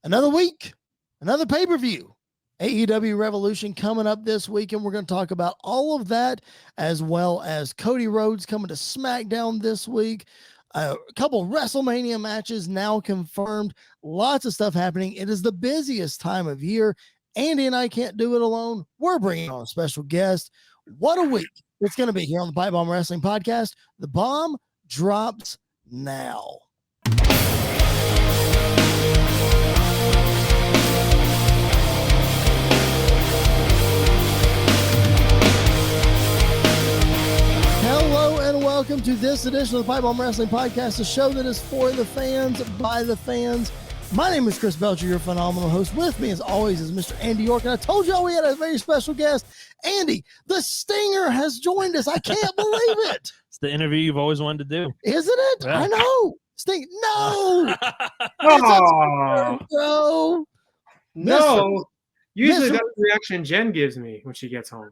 Another week, another pay-per-view. AEW Revolution coming up this week, and we're going to talk about all of that, as well as Cody Rhodes coming to SmackDown this week. A couple WrestleMania matches now confirmed. Lots of stuff happening. It is the busiest time of year. Andy and I can't do it alone. We're bringing on a special guest. What a week it's going to be here on the Pipe Bomb Wrestling Podcast. The bomb drops now. Hello and welcome to this edition of the Pipe Bomb Wrestling Podcast, a show that is for the fans, by the fans. My name is Chris Belcher, your phenomenal host. With me, as always, is Mr. Andy York, and I told y'all we had a very special guest. Andy, the Stinger has joined us. I can't believe it. It's the interview you've always wanted to do. Isn't it? Yeah. I know. Sting. No. Oh, no. No. Usually that's the reaction Jen gives me when she gets home.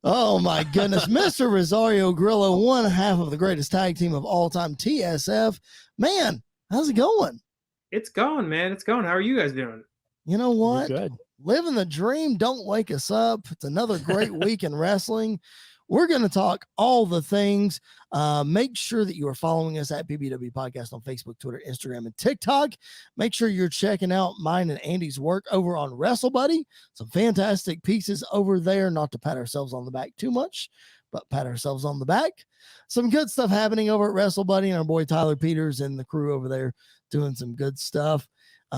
Oh my goodness. Mr. Rosario Grillo, one half of the greatest tag team of all time, TSF. Man, how's it going? It's going, man. It's going. How are you guys doing? You know what? Good. Living the dream. Don't wake us up. It's another great week in wrestling. We're going to talk all the things. Make sure that you are following us at PBWP Podcast on Facebook, Twitter, Instagram, and TikTok. Make sure you're checking out mine and Andy's work over on WrestleBuddy. Some fantastic pieces over there. Not to pat ourselves on the back too much, but pat ourselves on the back. Some good stuff happening over at WrestleBuddy, and our boy Tyler Peters and the crew over there doing some good stuff.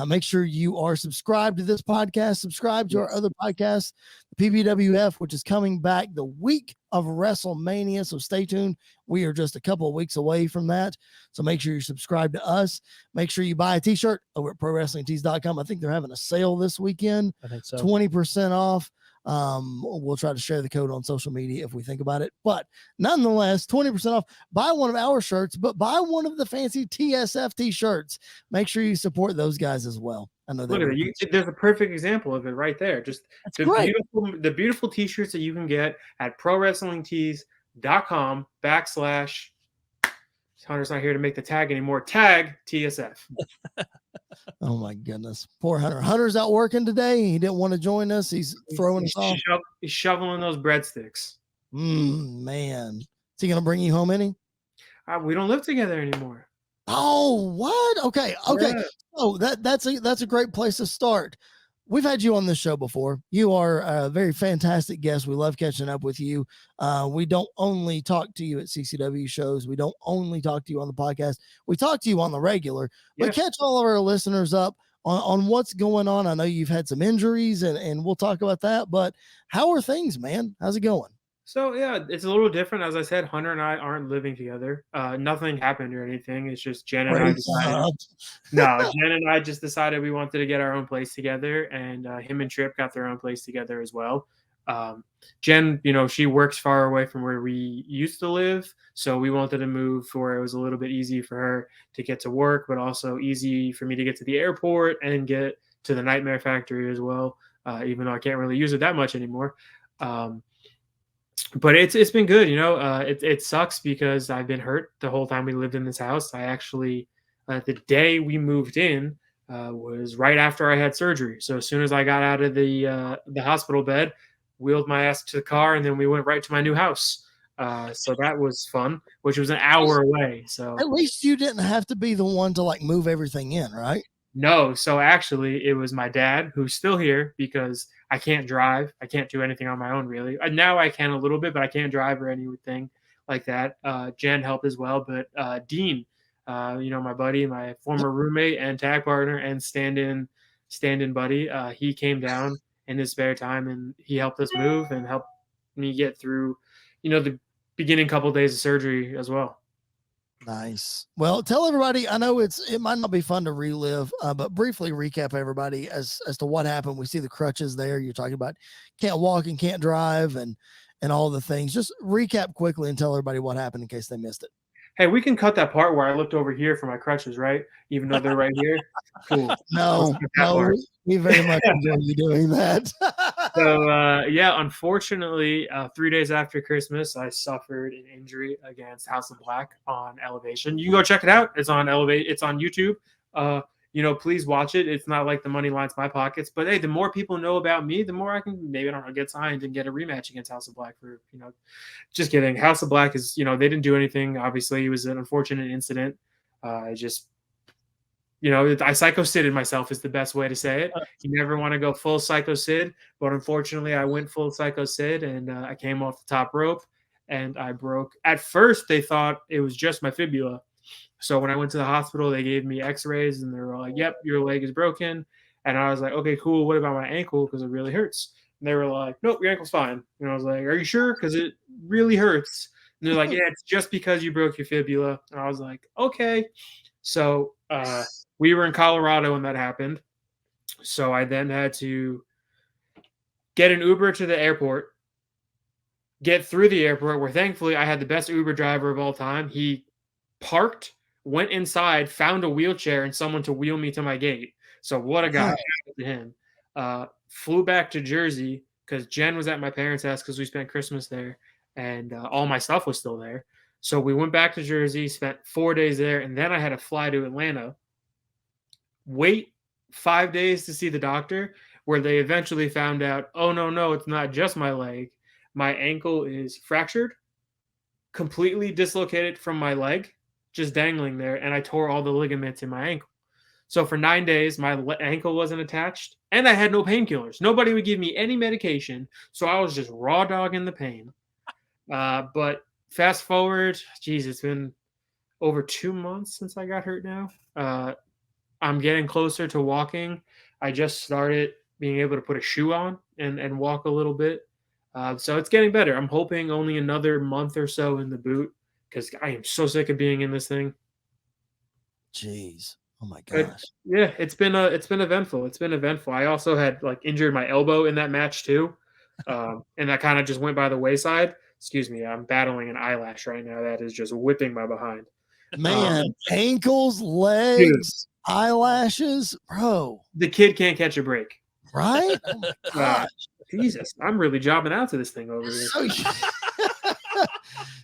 Make sure you are subscribed to this podcast, subscribe to our other podcasts, the PBWF, which is coming back the week of WrestleMania. So stay tuned. We are just a couple of weeks away from that. So make sure you subscribe to us. Make sure you buy a t-shirt over at ProWrestlingTees.com. I think they're having a sale this weekend. I think so. 20% off. We'll try to share the code on social media if we think about it, but nonetheless, 20% off. Buy one of our shirts, but buy one of the fancy TSF t-shirts. Make sure you support those guys as well. I know Look at it. There's a perfect example of it right there. Just the beautiful t-shirts that you can get at ProWrestlingTees.com / Hunter's not here to make the tag anymore. Tag TSF. Oh my goodness. Poor Hunter. Hunter's out working today. He didn't want to join us. He's throwing us off. He's shoveling those breadsticks. Man. Is he going to bring you home any? We don't live together anymore. Oh, what? Okay. Yeah. Oh, that's a great place to start. We've had you on this show before. You are a very fantastic guest. We love catching up with you. We don't only talk to you at CCW shows. We don't only talk to you on the podcast. We talk to you on the regular, but catch all of our listeners up on what's going on. I know you've had some injuries and we'll talk about that, but how are things, man? How's it going? So, yeah, it's a little different. As I said, Hunter and I aren't living together. Nothing happened or anything. It's just Jen and I decided. Jen and I just decided we wanted to get our own place together, and him and Tripp got their own place together as well. Jen, she works far away from where we used to live, so we wanted to move where it was a little bit easy for her to get to work, but also easy for me to get to the airport and get to the Nightmare Factory as well, even though I can't really use it that much anymore. But it's been good, it sucks because I've been hurt the whole time we lived in this house. I actually, the day we moved in was right after I had surgery. So as soon as I got out of the hospital bed, wheeled my ass to the car, and then we went right to my new house. So that was fun, which was an hour away. So at least you didn't have to be the one to move everything in, right? No. So actually it was my dad, who's still here because I can't drive. I can't do anything on my own, really. Now I can a little bit, but I can't drive or anything like that. Jen helped as well, but Dean, my buddy, my former roommate and tag partner and stand-in buddy, he came down in his spare time and he helped us move and helped me get through, the beginning couple of days of surgery as well. Nice. Well, tell everybody, I know it might not be fun to relive, but briefly recap everybody as to what happened. We see the crutches there. You're talking about can't walk and can't drive and all the things. Just recap quickly and tell everybody what happened in case they missed it. Hey, we can cut that part where I looked over here for my crutches, right? Even though they're right here. Cool. No, we very much enjoy you doing that. So yeah, unfortunately, 3 days after Christmas, I suffered an injury against House of Black on Elevation. You can go check it out. It's on Elevate. It's on YouTube. Please watch it. It's not like the money lines my pockets, but hey, the more people know about me, the more I can maybe, I don't know, get signed and get a rematch against House of Black for, just kidding. House of Black is, they didn't do anything. Obviously, it was an unfortunate incident. I just, I Psycho Sided myself is the best way to say it. You never want to go full Psycho Sid, but unfortunately, I went full Psycho Sid, and I came off the top rope, and I broke. At first, they thought it was just my fibula. So when I went to the hospital, they gave me X-rays, and they were like, "Yep, your leg is broken." And I was like, "Okay, cool. What about my ankle? Because it really hurts." And they were like, "Nope, your ankle's fine." And I was like, "Are you sure? Because it really hurts." And they're like, "Yeah, it's just because you broke your fibula." And I was like, "Okay." So we were in Colorado when that happened. So I then had to get an Uber to the airport, get through the airport, where thankfully I had the best Uber driver of all time. He parked, went inside, found a wheelchair and someone to wheel me to my gate. So what a guy. To him. Flew back to Jersey because Jen was at my parents' house because we spent Christmas there, and all my stuff was still there. So we went back to Jersey, spent 4 days there, and then I had to fly to Atlanta, wait 5 days to see the doctor, where they eventually found out, oh, no, it's not just my leg. My ankle is fractured, completely dislocated from my leg, just dangling there, and I tore all the ligaments in my ankle. So for 9 days, my ankle wasn't attached, and I had no painkillers. Nobody would give me any medication, so I was just raw dogging the pain. But fast forward, geez, it's been over 2 months since I got hurt now. I'm getting closer to walking. I just started being able to put a shoe on and walk a little bit. So it's getting better. I'm hoping only another month or so in the boot because I am so sick of being in this thing. Jeez. Oh my gosh. Yeah, it's been eventful. It's been eventful. I also had injured my elbow in that match too. And that kind of just went by the wayside. Excuse me, I'm battling an eyelash right now that is just whipping my behind. Man, ankles, legs, eyelashes, bro. The kid can't catch a break. Right? Oh my gosh. Jesus, I'm really jobbing out to this thing over here.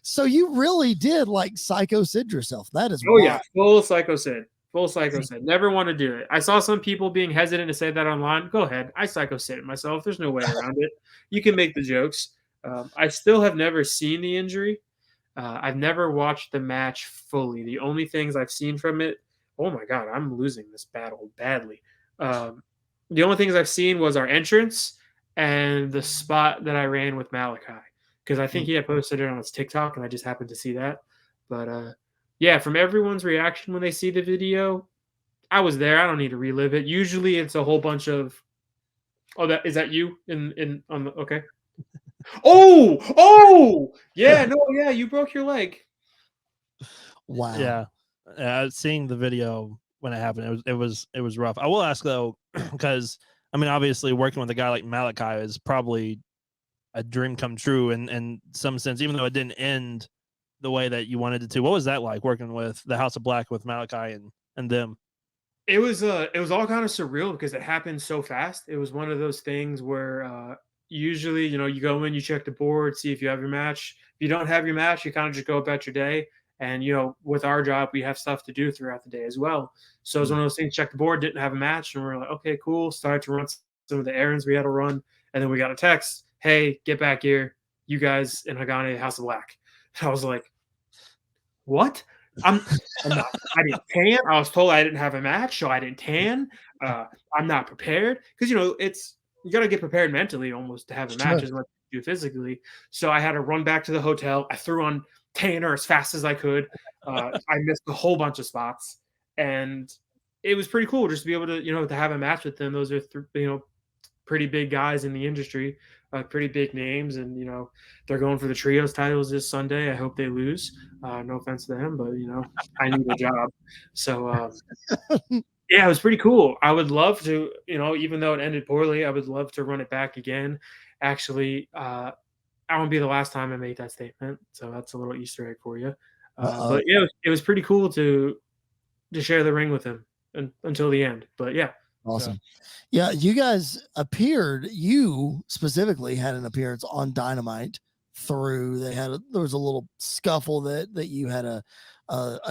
So you really did Psycho Sid yourself. That is yeah, full Psycho Sid. Full Psycho Sid. Never want to do it. I saw some people being hesitant to say that online. Go ahead. I Psycho Sid it myself. There's no way around it. You can make the jokes. I still have never seen the injury. I've never watched the match fully. The only things I've seen from it, oh my God, I'm losing this battle badly. The only things I've seen was our entrance and the spot that I ran with Malachi, because I think he had posted it on his TikTok and I just happened to see that. But yeah, from everyone's reaction when they see the video, I was there. I don't need to relive it. Usually it's a whole bunch of, is that you on the, okay. Yeah, you broke your leg. Wow. Yeah. Seeing the video when it happened, it was rough. I will ask though, because I mean, obviously working with a guy like Malachi is probably a dream come true in some sense, even though it didn't end the way that you wanted it to. What was that like working with the House of Black with Malachi and them? It was all kind of surreal because it happened so fast. It was one of those things where usually, you go in, you check the board, see if you have your match. If you don't have your match, you kind of just go about your day. And, with our job, we have stuff to do throughout the day as well. So it was one of those things, check the board, didn't have a match. And we're like, okay, cool. Started to run some of the errands we had to run. And then we got a text, hey, get back here. You guys in Hagane, House of Black. And I was like, what? I'm not. I didn't tan. I was told I didn't have a match, so I didn't tan. I'm not prepared because you got to get prepared mentally almost to have a match as much as you do physically. So I had to run back to the hotel. I threw on tanner as fast as I could. I missed a whole bunch of spots, and it was pretty cool just to be able to to have a match with them. Those are pretty big guys in the industry. Pretty big names, and they're going for the trios titles this Sunday. I hope they lose. No offense to them, but I need a job. So yeah, it was pretty cool. I would love to, even though it ended poorly, I would love to run it back again. Actually, I won't be the last time I make that statement. So that's a little Easter egg for you. But yeah, it was pretty cool to share the ring with him until the end. But yeah. Awesome. Yeah, you guys appeared, you specifically had an appearance on Dynamite through, there was a little scuffle that you had a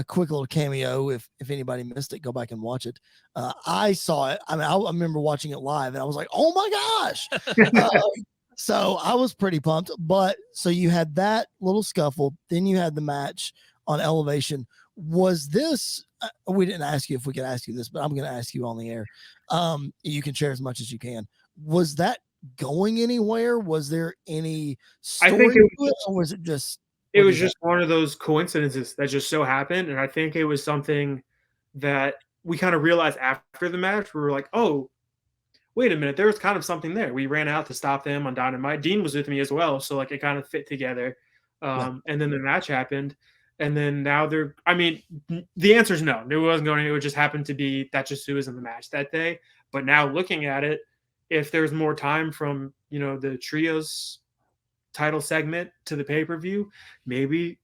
quick little cameo. If anybody missed it, go back and watch it. I saw it. I mean, I remember watching it live and I was like, oh my gosh. So I was pretty pumped, but so you had that little scuffle, then you had the match on Elevation. Was this, we didn't ask you if we could ask you this, but I'm going to ask you on the air. You can share as much as you can. Was that going anywhere? Was there any story? I think or was it just? It was just one of those coincidences that just so happened, and I think it was something that we kind of realized after the match. We were like, "Oh, wait a minute, there was kind of something there." We ran out to stop them on Dynamite. Dean was with me as well, so like it kind of fit together. And then the match happened, and then now they're. I mean, the answer is no. It wasn't going. It would just happen to be that just who was in the match that day. But now looking at it, if there's more time from the trios title segment to the pay-per-view, maybe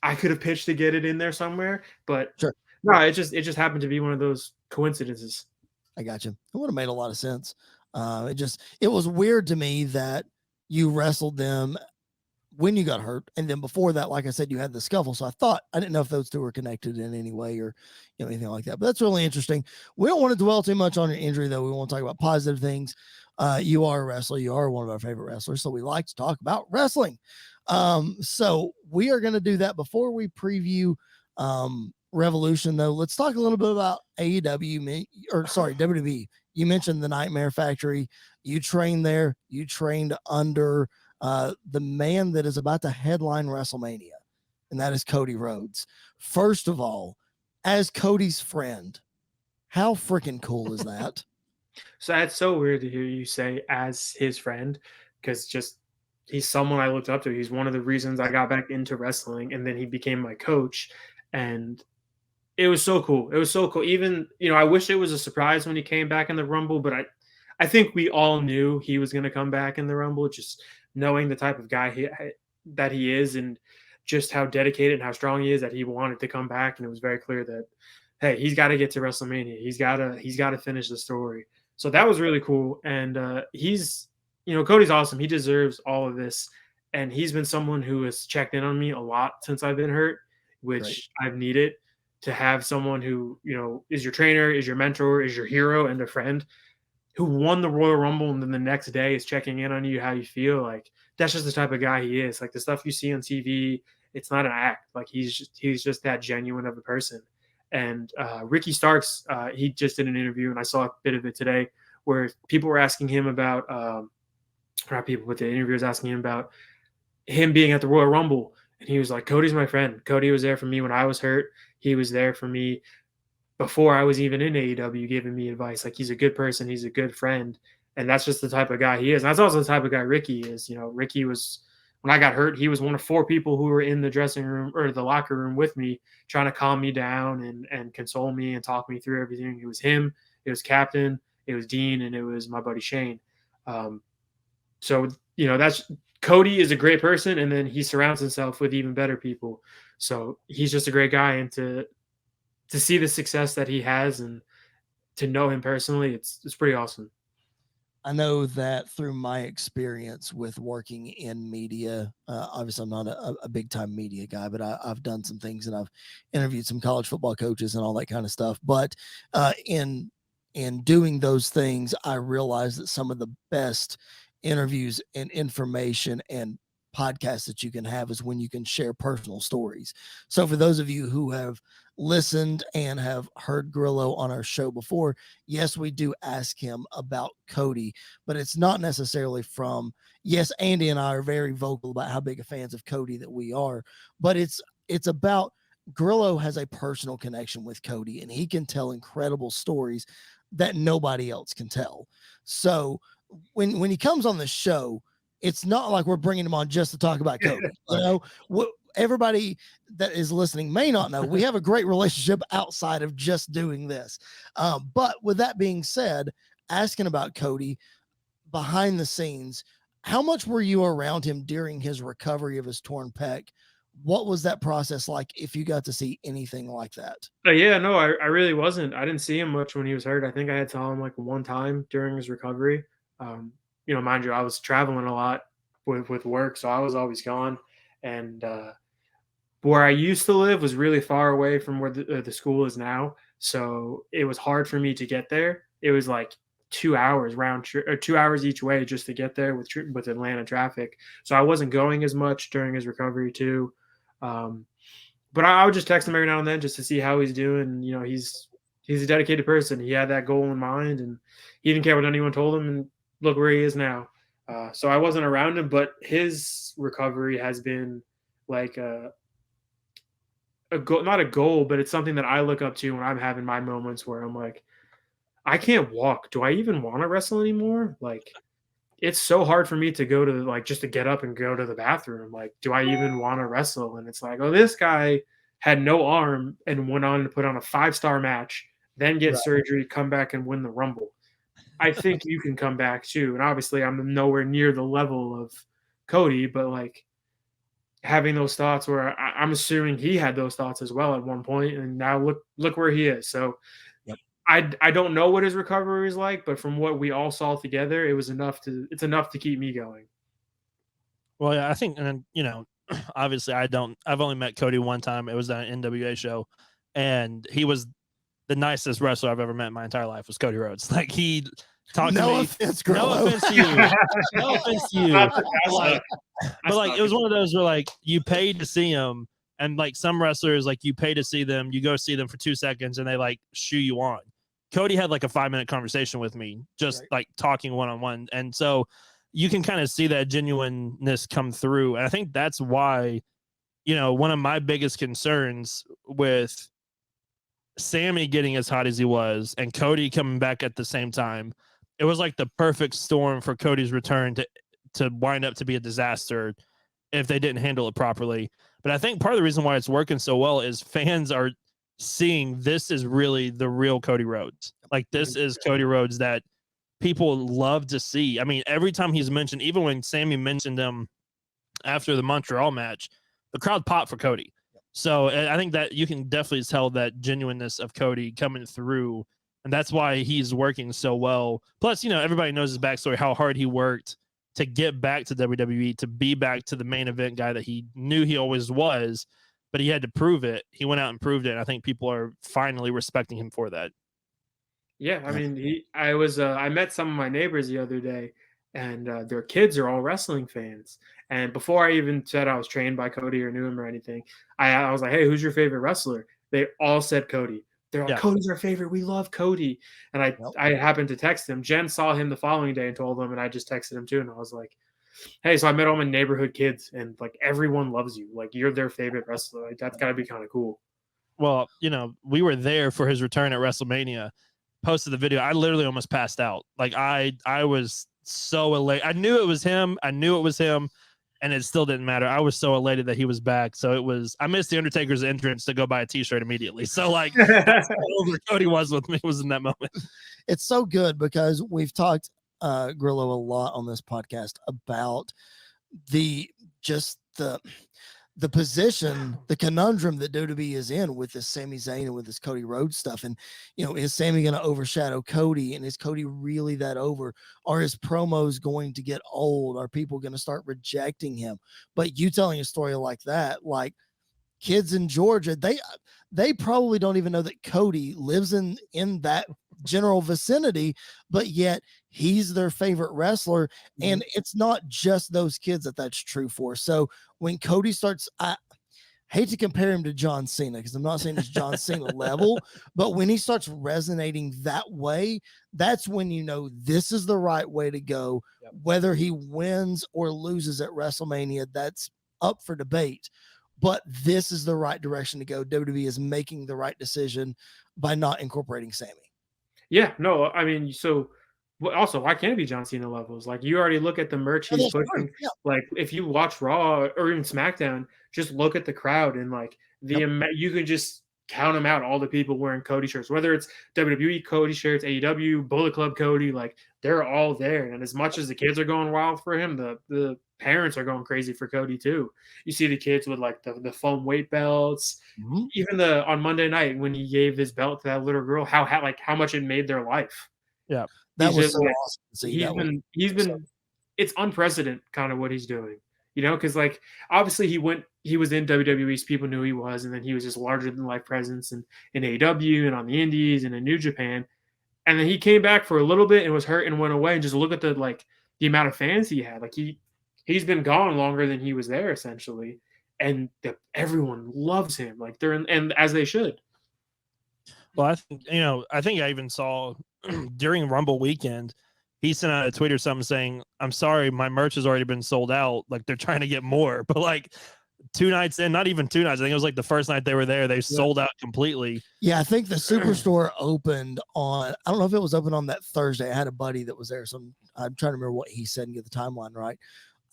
I could have pitched to get it in there somewhere, but sure. No, it just happened to be one of those coincidences. I got you. It would have made a lot of sense. It was weird to me that you wrestled them when you got hurt, and then before that, like I said, you had the scuffle. So I didn't know if those two were connected in any way or anything like that. But that's really interesting. We don't want to dwell too much on your injury, though. We want to talk about positive things. You are a wrestler. You are one of our favorite wrestlers, so we like to talk about wrestling. So we are going to do that before we preview Revolution, though. Let's talk a little bit about AEW, WWE. You mentioned the Nightmare Factory. You trained there. You trained under the man that is about to headline WrestleMania, and that is Cody Rhodes. First of all, as Cody's friend, how freaking cool is that? So that's so weird to hear you say as his friend, because he's someone I looked up to. He's one of the reasons I got back into wrestling, and then he became my coach. And it was so cool. It was so cool. Even, I wish it was a surprise when he came back in the Rumble, but I think we all knew he was going to come back in the Rumble, just knowing the type of guy that he is and just how dedicated and how strong he is, that he wanted to come back. And it was very clear that, hey, he's got to get to WrestleMania. He's got to finish the story. So that was really cool. And Cody's awesome. He deserves all of this. And he's been someone who has checked in on me a lot since I've been hurt, which I've needed, to have someone who, is your trainer, is your mentor, is your hero, and a friend who won the Royal Rumble, and then the next day is checking in on you, how you feel. Like, that's just the type of guy he is. Like, the stuff you see on TV, it's not an act. Like, he's just that genuine of a person. And Ricky Starks, he just did an interview, and I saw a bit of it today, where people were asking him about, not people, but the interviewer was asking him about him being at the Royal Rumble. And he was like, Cody's my friend. Cody was there for me when I was hurt. He was there for me before I was even in AEW, giving me advice. Like, he's a good person. He's a good friend. And that's just the type of guy he is. And that's also the type of guy Ricky is. Ricky was, when I got hurt, he was one of 4 people who were in the dressing room or the locker room with me, trying to calm me down and console me and talk me through everything. It was him, it was Captain, it was Dean, and it was my buddy Shane. So, that's, Cody is a great person, and then he surrounds himself with even better people. So he's just a great guy, and to see the success that he has and to know him personally, it's pretty awesome. I know that through my experience with working in media, obviously I'm not a big time media guy, but I've done some things, and I've interviewed some college football coaches and all that kind of stuff. But in doing those things, I realized that some of the best interviews and information and podcasts that you can have is when you can share personal stories. So for those of you who have listened and have heard Grillo on our show before, yes, we do ask him about Cody, but it's not necessarily from, yes, Andy and I are very vocal about how big of fans of Cody that we are, but it's about Grillo has a personal connection with Cody, and he can tell incredible stories that nobody else can tell. So when he comes on the show, it's not like we're bringing him on just to talk about Cody. What everybody that is listening may not know, we have a great relationship outside of just doing this. But with that being said, asking about Cody behind the scenes, how much were you around him during his recovery of his torn pec What was that process like if you got to see anything like that? Yeah, no, I really wasn't. I didn't see him much when he was hurt. I think I had saw him like one time during his recovery. Mind you, I was traveling a lot with work, so I was always gone. And where I used to live was really far away from where the school is now, so it was hard for me to get there. It was like 2 hours round trip, or 2 hours each way just to get there with Atlanta traffic. So I wasn't going as much during his recovery too. But I would just text him every now and then just to see how he's doing. He's a dedicated person. He had that goal in mind, and he didn't care what anyone told him. And look where he is now. So I wasn't around him, but his recovery has been like not a goal, but it's something that I look up to when I'm having my moments where I'm like, I can't walk. Do I even want to wrestle anymore? Like, it's so hard for me to go to just to get up and go to the bathroom. Like, do I even want to wrestle? And it's like, oh, this guy had no arm and went on to put on a 5-star match, then get surgery, come back and win the Rumble. I think you can come back too. And obviously I'm nowhere near the level of Cody, but like having those thoughts where I'm assuming he had those thoughts as well at one point, and now look where he is. So I don't know what his recovery is like, but from what we all saw together, it's enough to keep me going. Well, yeah, I think, and obviously I've only met Cody one time. It was at an NWA show, and he was the nicest wrestler I've ever met in my entire life. Was Cody Rhodes. Like, he talked to me. No offense to you. No offense to you. But it was one of those where like you paid to see him, and like some wrestlers, like you pay to see them, you go see them for 2 seconds and they like shoo you on. Cody had like a 5-minute conversation with me, just like talking one-on-one. And so you can kind of see that genuineness come through. And I think that's why, one of my biggest concerns with Sammy getting as hot as he was and Cody coming back at the same time, it was like the perfect storm for Cody's return to wind up to be a disaster if they didn't handle it properly. But I think part of the reason why it's working so well is fans are seeing this is really the real Cody Rhodes. Like, this is Cody Rhodes that people love to see. I mean, every time he's mentioned, even when Sammy mentioned him after the Montreal match, the crowd popped for Cody. So I think that you can definitely tell that genuineness of Cody coming through, and that's why he's working so well. Plus, everybody knows his backstory, how hard he worked to get back to WWE, to be back to the main event guy that he knew he always was, but he had to prove it. He went out and proved it. And I think people are finally respecting him for that. Yeah. I mean, I met some of my neighbors the other day, and their kids are all wrestling fans. And before I even said I was trained by Cody or knew him or anything, I was like, hey, who's your favorite wrestler? They all said Cody. They're like, Cody's our favorite. We love Cody. And I happened to text him. Jen saw him the following day and told him, and I just texted him too. And I was like, hey, so I met all my neighborhood kids, and like everyone loves you. Like, you're their favorite wrestler. Like, that's gotta be kind of cool. Well, we were there for his return at WrestleMania. Posted the video. I literally almost passed out. Like, I was so elated. I knew it was him. And it still didn't matter. I was so elated that he was back. So I missed the Undertaker's entrance to go buy a t-shirt immediately. So like, that's how over Cody was with me, was in that moment. It's so good because we've talked Grillo a lot on this podcast about the position, the conundrum that WWE is in with this Sami Zayn and with this Cody Rhodes stuff. And, is Sami going to overshadow Cody? And is Cody really that over? Are his promos going to get old? Are people going to start rejecting him? But you telling a story like that, like kids in Georgia, they probably don't even know that Cody lives in that general vicinity, but yet he's their favorite wrestler. And it's not just those kids that's true for. So when Cody starts, I hate to compare him to John Cena, because I'm not saying it's John Cena level, but when he starts resonating that way, that's when this is the right way to go. Yep. Whether he wins or loses at WrestleMania, that's up for debate. But this is the right direction to go. WWE is making the right decision by not incorporating Sami. Yeah, no, I mean, so also, why can't it be John Cena levels? Like, you already look at the merch he's pushing. Yeah. Like, if you watch Raw or even SmackDown, just look at the crowd and like you can just count them out. All the people wearing Cody shirts, whether it's WWE Cody shirts, AEW, Bullet Club Cody, like they're all there. And as much as the kids are going wild for him, the parents are going crazy for Cody too. You see the kids with like the foam weight belts. Mhm. Even on Monday night when he gave his belt to that little girl, how much it made their life. Yeah, that was so awesome to see. He's been it's unprecedented kind of what he's doing, because like obviously he was in WWE, so people knew he was, and then he was just larger than life presence in AEW and on the Indies and in New Japan, and then he came back for a little bit and was hurt and went away, and just look at the amount of fans he had. Like he's been gone longer than he was there essentially, and everyone loves him, like and as they should. Well, I think I even saw during Rumble weekend, he sent out a tweet or something saying, "I'm sorry, my merch has already been sold out. Like they're trying to get more." But like 2 nights in, not even 2 nights, I think it was like the first night they were there, they sold out completely. Yeah, I think the Superstore opened on, I don't know if it was open on that Thursday. I had a buddy that was there, so I'm trying to remember what he said and get the timeline right.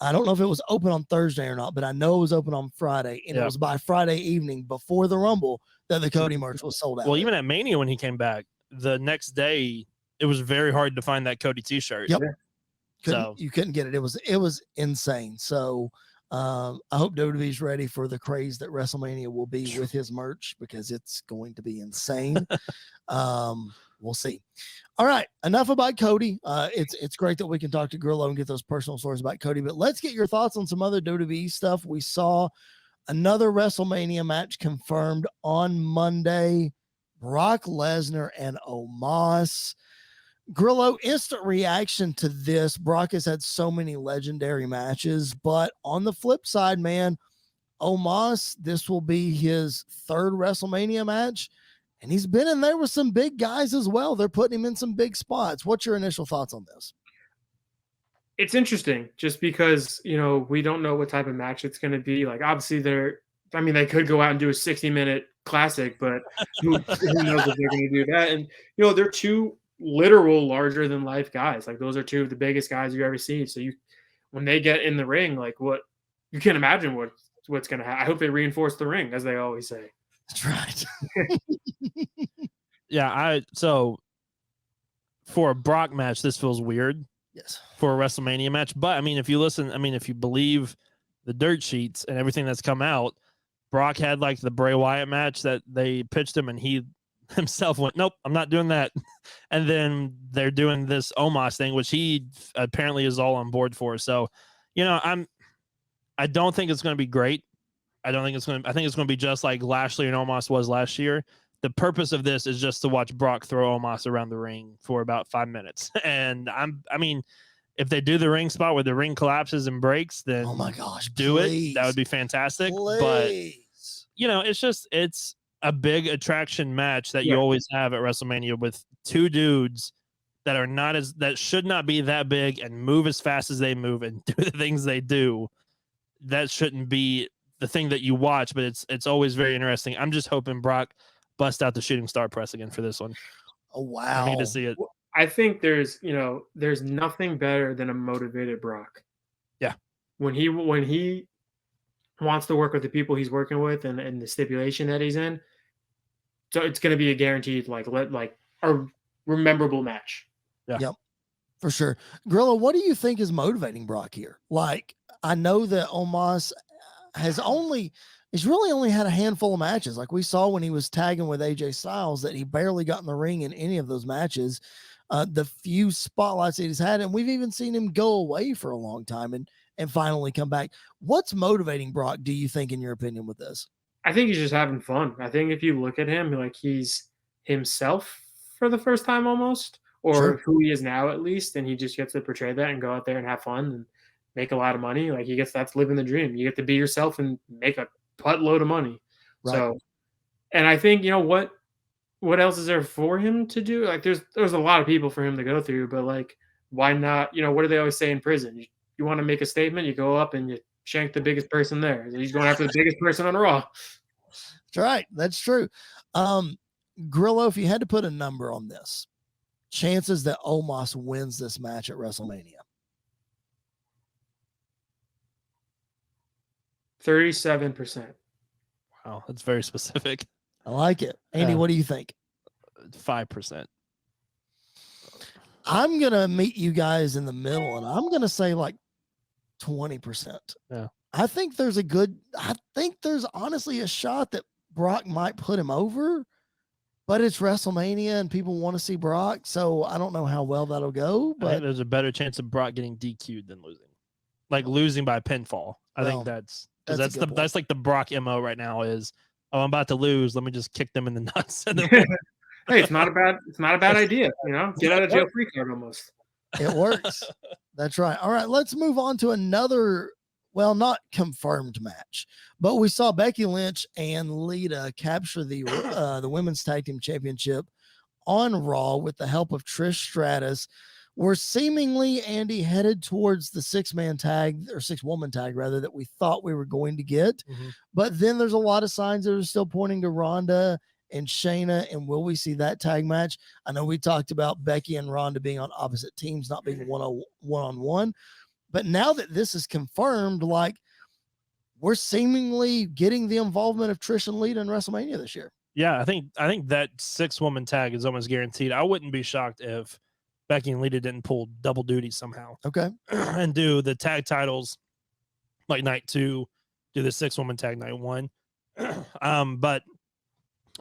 I don't know if it was open on Thursday or not, but I know it was open on Friday, and it was by Friday evening before the Rumble that the Cody merch was sold out. Well, even at Mania when he came back, the next day, it was very hard to find that Cody t-shirt. Yep. You couldn't get it. It was insane. So I hope WWE's ready for the craze that WrestleMania will be with his merch, because it's going to be insane. We'll see. All right, enough about Cody. It's great that we can talk to Grillo and get those personal stories about Cody, but let's get your thoughts on some other WWE stuff. We saw another WrestleMania match confirmed on Monday. Brock Lesnar and Omos. Grillo, instant reaction to this. Brock has had so many legendary matches, but on the flip side, man, Omos, this will be his third WrestleMania match, and he's been in there with some big guys as well. They're putting him in some big spots. What's your initial thoughts on this? It's interesting just because, we don't know what type of match it's going to be. Like, obviously they could go out and do a 60-minute classic, but who knows if they're going to do that. And, they're two literal larger than life guys. Like, those are two of the biggest guys you've ever seen. So when they get in the ring, like you can imagine what's going to happen. I hope they reinforce the ring, as they always say. That's right. Yeah. So for a Brock match, this feels weird. Yes. For a WrestleMania match. But if you believe the dirt sheets and everything that's come out, Brock had like the Bray Wyatt match that they pitched him, and he himself went, "Nope, I'm not doing that." And then they're doing this Omos thing, which he apparently is all on board for. So, I don't think it's going to be great. I think it's going to be just like Lashley and Omos was last year. The purpose of this is just to watch Brock throw Omos around the ring for about 5 minutes. And if they do the ring spot where the ring collapses and breaks, then oh my gosh, it. That would be fantastic. Please. But it's a big attraction match that you always have at WrestleMania with two dudes that should not be that big and move as fast as they move and do the things they do. That shouldn't be the thing that you watch, but it's always very interesting. I'm just hoping Brock bust out the shooting star press again for this one. Oh wow. I need to see it. I think there's nothing better than a motivated Brock. Yeah. When he wants to work with the people he's working with and the stipulation that he's in, so it's going to be a guaranteed a memorable match. Yeah. Yep. For sure. Grillo, what do you think is motivating Brock here? Like, I know that Omos he's really only had a handful of matches. Like we saw when he was tagging with AJ Styles, that he barely got in the ring in any of those matches. The few spotlights that he's had, and we've even seen him go away for a long time and finally come back. What's motivating Brock, do you think, in your opinion, with this? I think he's just having fun. I think if you look at him, like he's himself for the first time almost, or who he is now at least, and he just gets to portray that and go out there and have fun and make a lot of money. Like that's living the dream. You get to be yourself and make a buttload of money. Right. So, and I think, what else is there for him to do? Like there's a lot of people for him to go through, but like, why not? What do they always say in prison? You want to make a statement, you go up and you shank the biggest person there. He's going after the biggest person on Raw. That's right. That's true. Grillo, if you had to put a number on this, chances that Omos wins this match at WrestleMania. 37%. Wow, that's very specific. I like it. Andy, what do you think? 5%. I'm going to meet you guys in the middle, and I'm going to say like 20%. Yeah. I think there's honestly a shot that Brock might put him over, but it's WrestleMania and people want to see Brock. So I don't know how well that'll go, I think but there's a better chance of Brock getting DQ'd than losing, like losing by pinfall. I think that's like the Brock MO right now is, oh, I'm about to lose. Let me just kick them in the nuts. And then Hey, it's not a bad idea. Get out of jail free card almost. It works. That's right. All right, let's move on to another, well, not confirmed match, but we saw Becky Lynch and Lita capture the Women's Tag Team Championship on Raw with the help of Trish Stratus. We're seemingly, Andy, headed towards the 6-man tag or 6-woman tag rather that we thought we were going to get. Mm-hmm. But then there's a lot of signs that are still pointing to Ronda and Shayna, and will we see that tag match? I know we talked about Becky and Ronda being on opposite teams, not being one-on-one, but now that this is confirmed, like, we're seemingly getting the involvement of Trish and Lita in WrestleMania this year. Yeah, I think that 6-woman tag is almost guaranteed. I wouldn't be shocked if Becky and Lita didn't pull double duty somehow. Okay. And do the tag titles like night 2, do the 6-woman tag night 1. But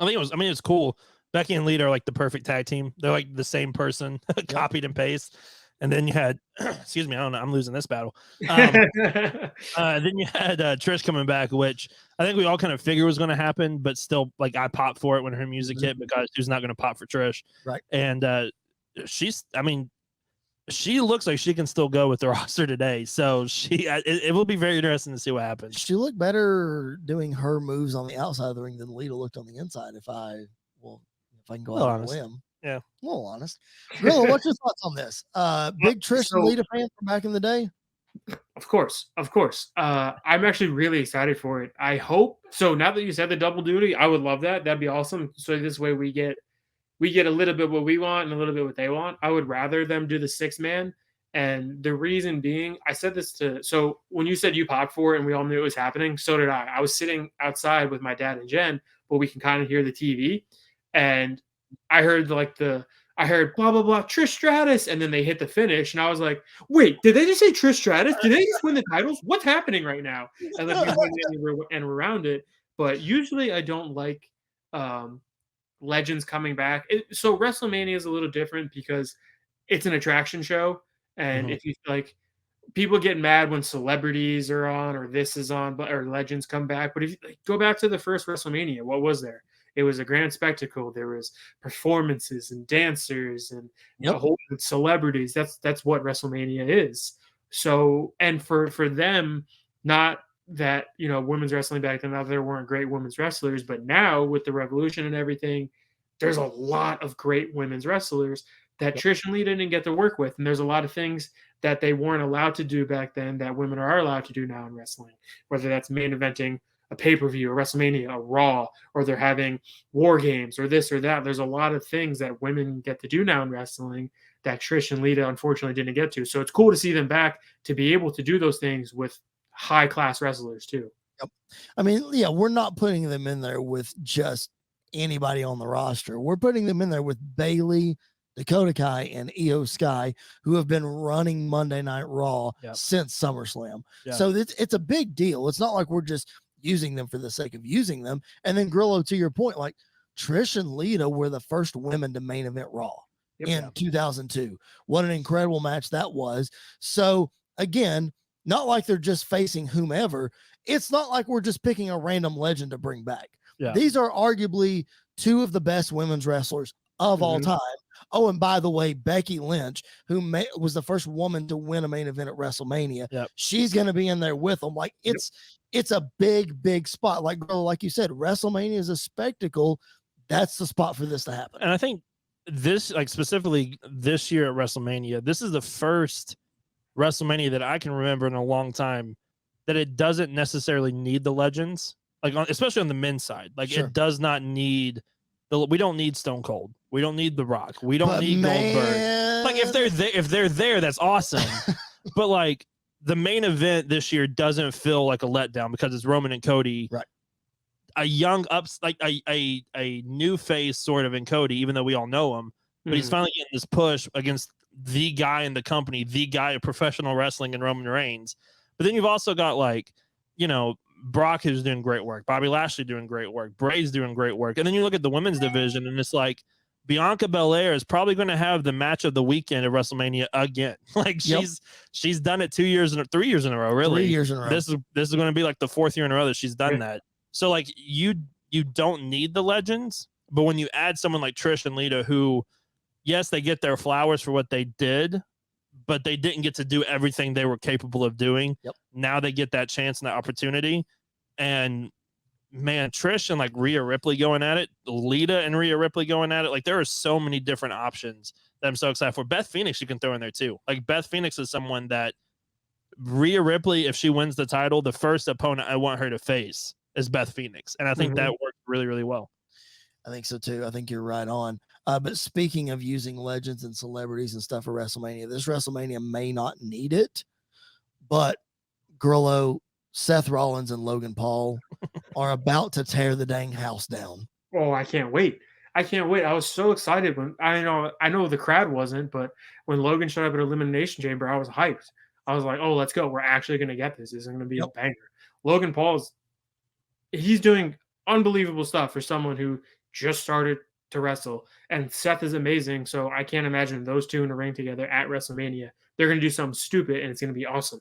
I think it's cool. Becky and Lita are like the perfect tag team. They're like the same person, copied and paste. And then you had, excuse me, I don't know, I'm losing this battle. Then you had Trish coming back, which I think we all kind of figured was going to happen, but still, like, I popped for it when her music hit because she was not going to pop for Trish. Right. And she looks like she can still go with the roster today. So it will be very interesting to see what happens. She looked better doing her moves on the outside of the ring than Lita looked on the inside. If I can go out on a limb. Yeah. A little honest. Grillo, what's your thoughts on this? Big Trish and Lita fan from back in the day? Of course. I'm actually really excited for it. I hope so. Now that you said the double duty, I would love that. That'd be awesome. So this way we get a little bit what we want and a little bit what they want. I would rather them do the 6-man. And the reason being, I said this so when you said you popped for it and we all knew it was happening, so did I. I was sitting outside with my dad and Jen, but we can kind of hear the TV. And I heard I heard blah, blah, blah, Trish Stratus. And then they hit the finish. And I was like, wait, did they just say Trish Stratus? Did they just win the titles? What's happening right now? And then and around it. But usually I don't like legends coming back. So WrestleMania is a little different because it's an attraction show. And if you like, people get mad when celebrities are on or this is on, or legends come back. But if you go back to the first WrestleMania, what was there? It was a grand spectacle. There was performances and dancers and a whole celebrities. That's what WrestleMania is. So, and for them, not that, women's wrestling back then, there weren't great women's wrestlers, but now with the revolution and everything, there's a lot of great women's wrestlers that Trish and Lita didn't get to work with. And there's a lot of things that they weren't allowed to do back then that women are allowed to do now in wrestling, whether that's main eventing a pay-per-view, a WrestleMania, a Raw, or they're having war games or this or that. There's a lot of things that women get to do now in wrestling that Trish and Lita unfortunately didn't get to. So it's cool to see them back to be able to do those things with high-class wrestlers too. Yep. I mean, yeah, we're not putting them in there with just anybody on the roster. We're putting them in there with Bayley, Dakota Kai, and Io Sky, who have been running Monday Night Raw since SummerSlam. Yep. So it's a big deal. It's not like we're just using them for the sake of using them. And then Grillo, to your point, like Trish and Lita were the first women to main event Raw in 2002. What an incredible match that was. So again, not like they're just facing whomever. It's not like we're just picking a random legend to bring back. Yeah. These are arguably two of the best women's wrestlers of all time. Oh, and by the way, Becky Lynch, who was the first woman to win a main event at WrestleMania, she's going to be in there with them. Like it's a big spot. Like you said, WrestleMania is a spectacle. That's the spot for this to happen. And I think this, like specifically this year at WrestleMania, this is the first WrestleMania that I can remember in a long time that it doesn't necessarily need the legends, especially on the men's side. It does not need we don't need Stone Cold. We don't need The Rock. We don't need Goldberg. If they're there, that's awesome. But the main event this year doesn't feel like a letdown because it's Roman and Cody. Right. A young a new face sort of in Cody, even though we all know him, but he's finally getting this push against the guy in the company, the guy of professional wrestling in Roman Reigns. But then you've also got like, Brock is doing great work. Bobby Lashley doing great work. Bray's doing great work. And then you look at the women's division and it's like Bianca Belair is probably going to have the match of the weekend at WrestleMania again. Like she's done it 3 years in a row, really. 3 years in a row. This is going to be like the 4th year in a row that she's done that. So like you don't need the legends, but when you add someone like Trish and Lita, who, yes, they get their flowers for what they did, but they didn't get to do everything they were capable of doing. Yep. Now they get that chance and that opportunity. And man, Trish and like Rhea Ripley going at it, Lita and Rhea Ripley going at it. Like there are so many different options that I'm so excited for. Beth Phoenix, you can throw in there too. Like Beth Phoenix is someone that Rhea Ripley, if she wins the title, the first opponent I want her to face is Beth Phoenix. And I think that worked really, really well. I think so too. I think you're right on. But speaking of using legends and celebrities and stuff for WrestleMania, this WrestleMania may not need it, but Grillo, Seth Rollins, and Logan Paul are about to tear the dang house down. Oh, I can't wait. I was so excited when I know the crowd wasn't, but when Logan showed up at Elimination Chamber, I was hyped. I was like, oh, let's go. We're actually going to get this. This is going to be a banger. Logan Paul's, he's doing unbelievable stuff for someone who just started to wrestle, and Seth is amazing. So I can't imagine those two in a ring together at WrestleMania. They're going to do something stupid, and it's going to be awesome.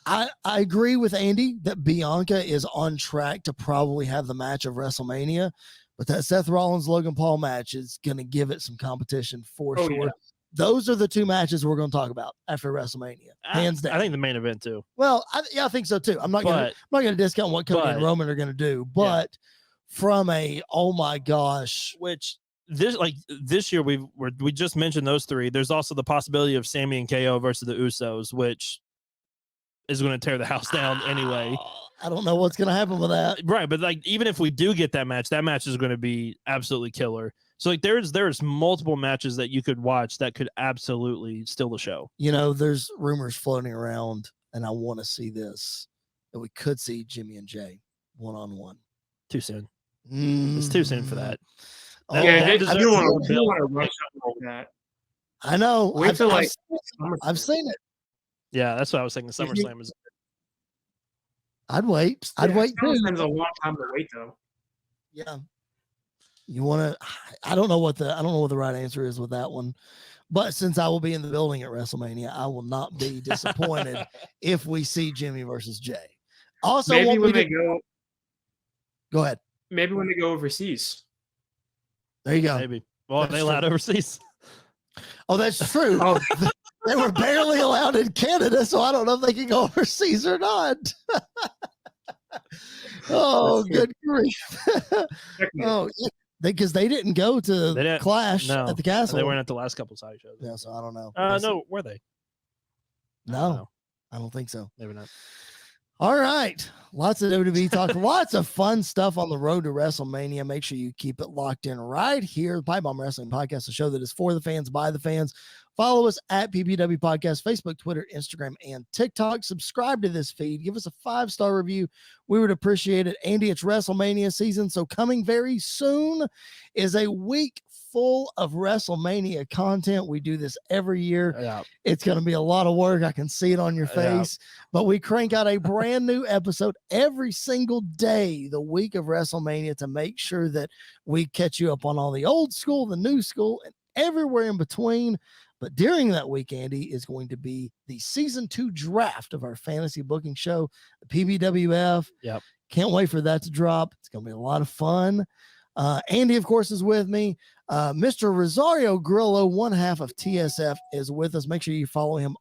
I agree with Andy that Bianca is on track to probably have the match of WrestleMania, but that Seth Rollins Logan Paul match is going to give it some competition for sure. Yeah. Those are the two matches we're going to talk about after WrestleMania, hands down. I think the main event too. Well, I think so too. I'm not going to discount what Cody and Roman are going to do, but from oh my gosh, which this year we just mentioned those three. There's also the possibility of Sami and KO versus the Usos, which is going to tear the house down anyway. I don't know what's going to happen with that. Right, but like even if we do get that match is going to be absolutely killer. So like there's multiple matches that you could watch that could absolutely steal the show. There's rumors floating around, and I want to see this, that we could see Jimmy and Jay one-on-one. Too soon. It's too soon for that. You don't want to rush something like that. I know. Wait till I've seen it. Yeah, that's what I was thinking. SummerSlam is. I'd wait. I'd wait too. SummerSlam's a long time to wait, though. Yeah. You want to? I don't know what the right answer is with that one, but since I will be in the building at WrestleMania, I will not be disappointed if we see Jimmy versus Jay. Also, maybe when they go. Go ahead. Maybe when they go overseas. There you go. Maybe. Well, they allowed overseas. Oh, that's true. They were barely allowed in Canada, so I don't know if they can go overseas or not. Oh, good grief. Because they didn't go to Clash at the Castle. They weren't at the last couple side shows. Yeah, so I don't know. No, were they? No, I don't think so. Maybe not. All right. Lots of WWE talk. Lots of fun stuff on the road to WrestleMania. Make sure you keep it locked in right here. The Pipe Bomb Wrestling Podcast, a show that is for the fans, by the fans. Follow us at PBW Podcast, Facebook, Twitter, Instagram, and TikTok. Subscribe to this feed. Give us a 5-star review. We would appreciate it. Andy, it's WrestleMania season, so coming very soon is a week full of WrestleMania content. We do this every year. Yeah. It's going to be a lot of work. I can see it on your face, but we crank out a brand new episode every single day the week of WrestleMania to make sure that we catch you up on all the old school, the new school, and everywhere in between. But during that week, Andy, is going to be the season 2 draft of our fantasy booking show, the PBWF. Yep. Can't wait for that to drop. It's going to be a lot of fun. Andy, of course, is with me. Mr. Rosario Grillo, one half of TSF, is with us. Make sure you follow him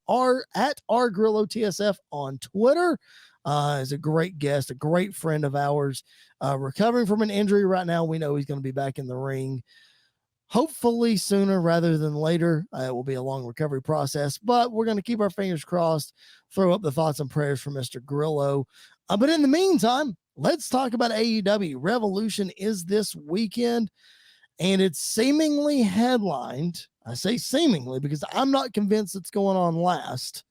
at Grillo TSF on Twitter. Is a great guest, a great friend of ours. Recovering from an injury right now. We know he's going to be back in the ring. Hopefully sooner rather than later. It will be a long recovery process, but we're going to keep our fingers crossed, throw up the thoughts and prayers for Mr. Grillo. But in the meantime, let's talk about AEW. Revolution is this weekend, and it's seemingly headlined. I say seemingly because I'm not convinced it's going on last.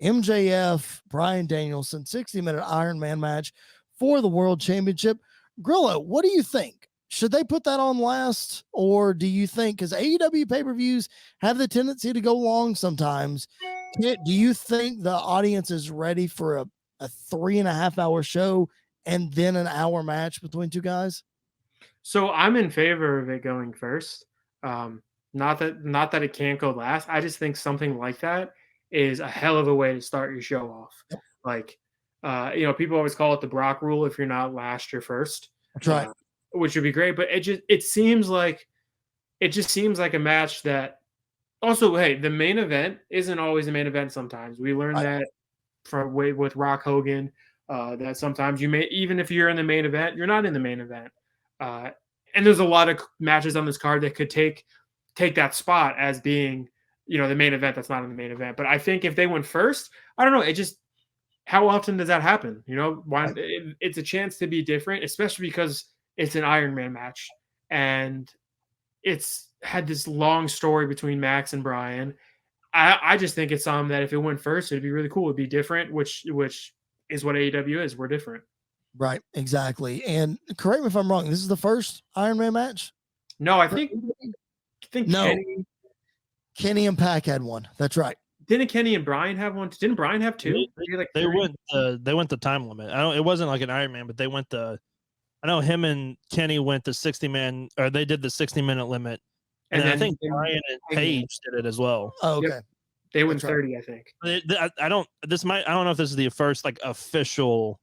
MJF, Bryan Danielson, 60-minute Iron Man match for the World Championship. Grillo, what do you think? Should they put that on last, or do you think, because AEW pay-per-views have the tendency to go long sometimes, Do you think the audience is ready for a 3.5 hour show and then an hour match between two guys? So I'm in favor of it going first. Not that it can't go last. I just think something like that is a hell of a way to start your show off. Like, people always call it the Brock rule: if you're not last, you're first. That's right. Which would be great, but it just seems like a match that. Also, hey, the main event isn't always the main event. Sometimes we learned that from with Rock Hogan. That sometimes you may, even if you're in the main event, you're not in the main event. And there's a lot of matches on this card that could take that spot as being, the main event that's not in the main event. But I think if they went first, I don't know. It just, how often does that happen? It's a chance to be different, especially because it's an Iron Man match and it's had this long story between Max and Bryan. I just think it's something that if it went first, it'd be really cool. It'd be different, which is what AEW is. We're different. Right, exactly. And correct me if I'm wrong. This is the first Iron Man match? No, I think no. Kenny and Pac had one. That's right. Didn't Kenny and Bryan have one? Didn't Bryan have two? They went the time limit. It wasn't like an Iron Man, but they went I know him and Kenny went the 60-man, or they did the 60-minute limit. And then I think Bryan and Paige did it as well. Oh, okay. Yep. They went 30, I think. I don't know if this is the first like official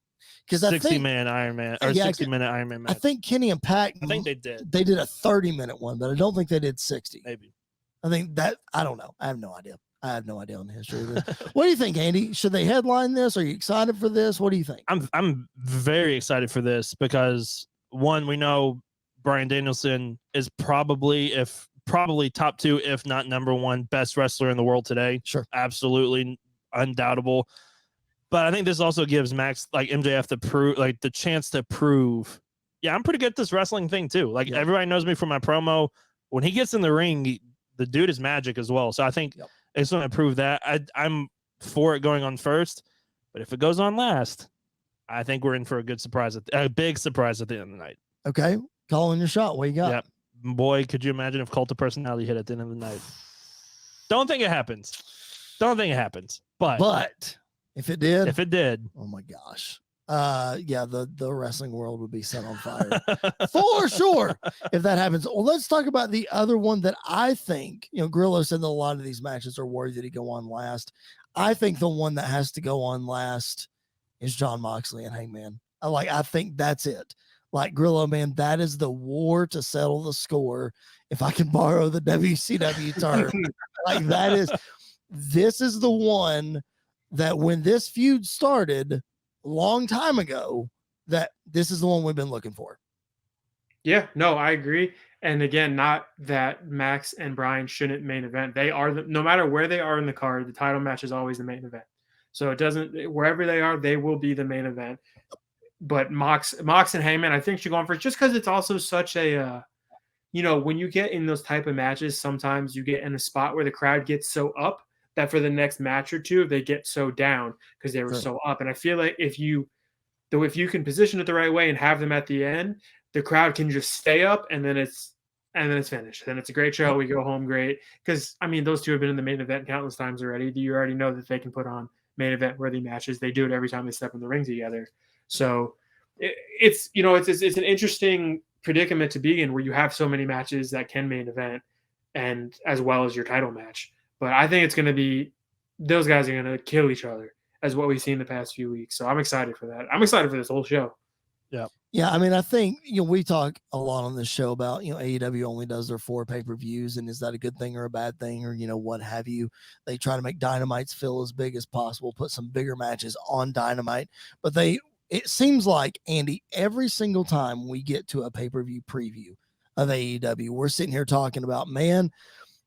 60-man Iron Man or 60-minute Iron Man match. I think Kenny and Pac, I think they did. They did a 30-minute one, but I don't think they did 60. Maybe. I think that, I don't know. I have no idea. I have no idea on the history of this. What do you think, Andy? Should they headline this? Are you excited for this? What do you think? I'm very excited for this because one, we know Bryan Danielson is probably top 2, if not number 1 best wrestler in the world today. Sure. Absolutely undoubtable. But I think this also gives Max, like MJF, the chance to prove, yeah, I'm pretty good at this wrestling thing too. Like everybody knows me from my promo. When he gets in the ring, the dude is magic as well. So I think it's going to prove that. I'm for it going on first, but if it goes on last, I think we're in for a good surprise, a big surprise at the end of the night. Okay, calling your shot. What you got? Yep. Boy, could you imagine if Cult of Personality hit at the end of the night? Don't think it happens. But if it did, oh my gosh. The wrestling world would be set on fire for sure if that happens. Well, let's talk about the other one that I think, Grillo said that a lot of these matches are worthy to go on last. I think the one that has to go on last is Jon Moxley and Hangman. I think that's it. Like Grillo, man, that is the war to settle the score. If I can borrow the WCW term, this is the one that when this feud started long time ago, that this is the one we've been looking for. Yeah, no, I agree. And again, not that Max and Bryan shouldn't main event. They are no matter where they are in the card, the title match is always the main event. So it doesn't, wherever they are, they will be the main event. But Mox and Hangman, I think should go on first, just because it's also such a, when you get in those type of matches, sometimes you get in a spot where the crowd gets so up that for the next match or two, they get so down because they were so up. And I feel like if you can position it the right way and have them at the end, the crowd can just stay up and then it's finished. Then it's a great show. We go home great. Because, those two have been in the main event countless times already. You already know that they can put on main event worthy matches. They do it every time they step in the ring together. So it's an interesting predicament to be in where you have so many matches that can main event and as well as your title match. But I think it's going to be, those guys are going to kill each other as what we've seen the past few weeks. So I'm excited for that. I'm excited for this whole show. Yeah. Yeah. I think, we talk a lot on this show about, AEW only does their 4 pay-per-views, and is that a good thing or a bad thing, or, what have you? They try to make Dynamites feel as big as possible, put some bigger matches on Dynamite, but it seems like, Andy, every single time we get to a pay-per-view preview of AEW, we're sitting here talking about, man,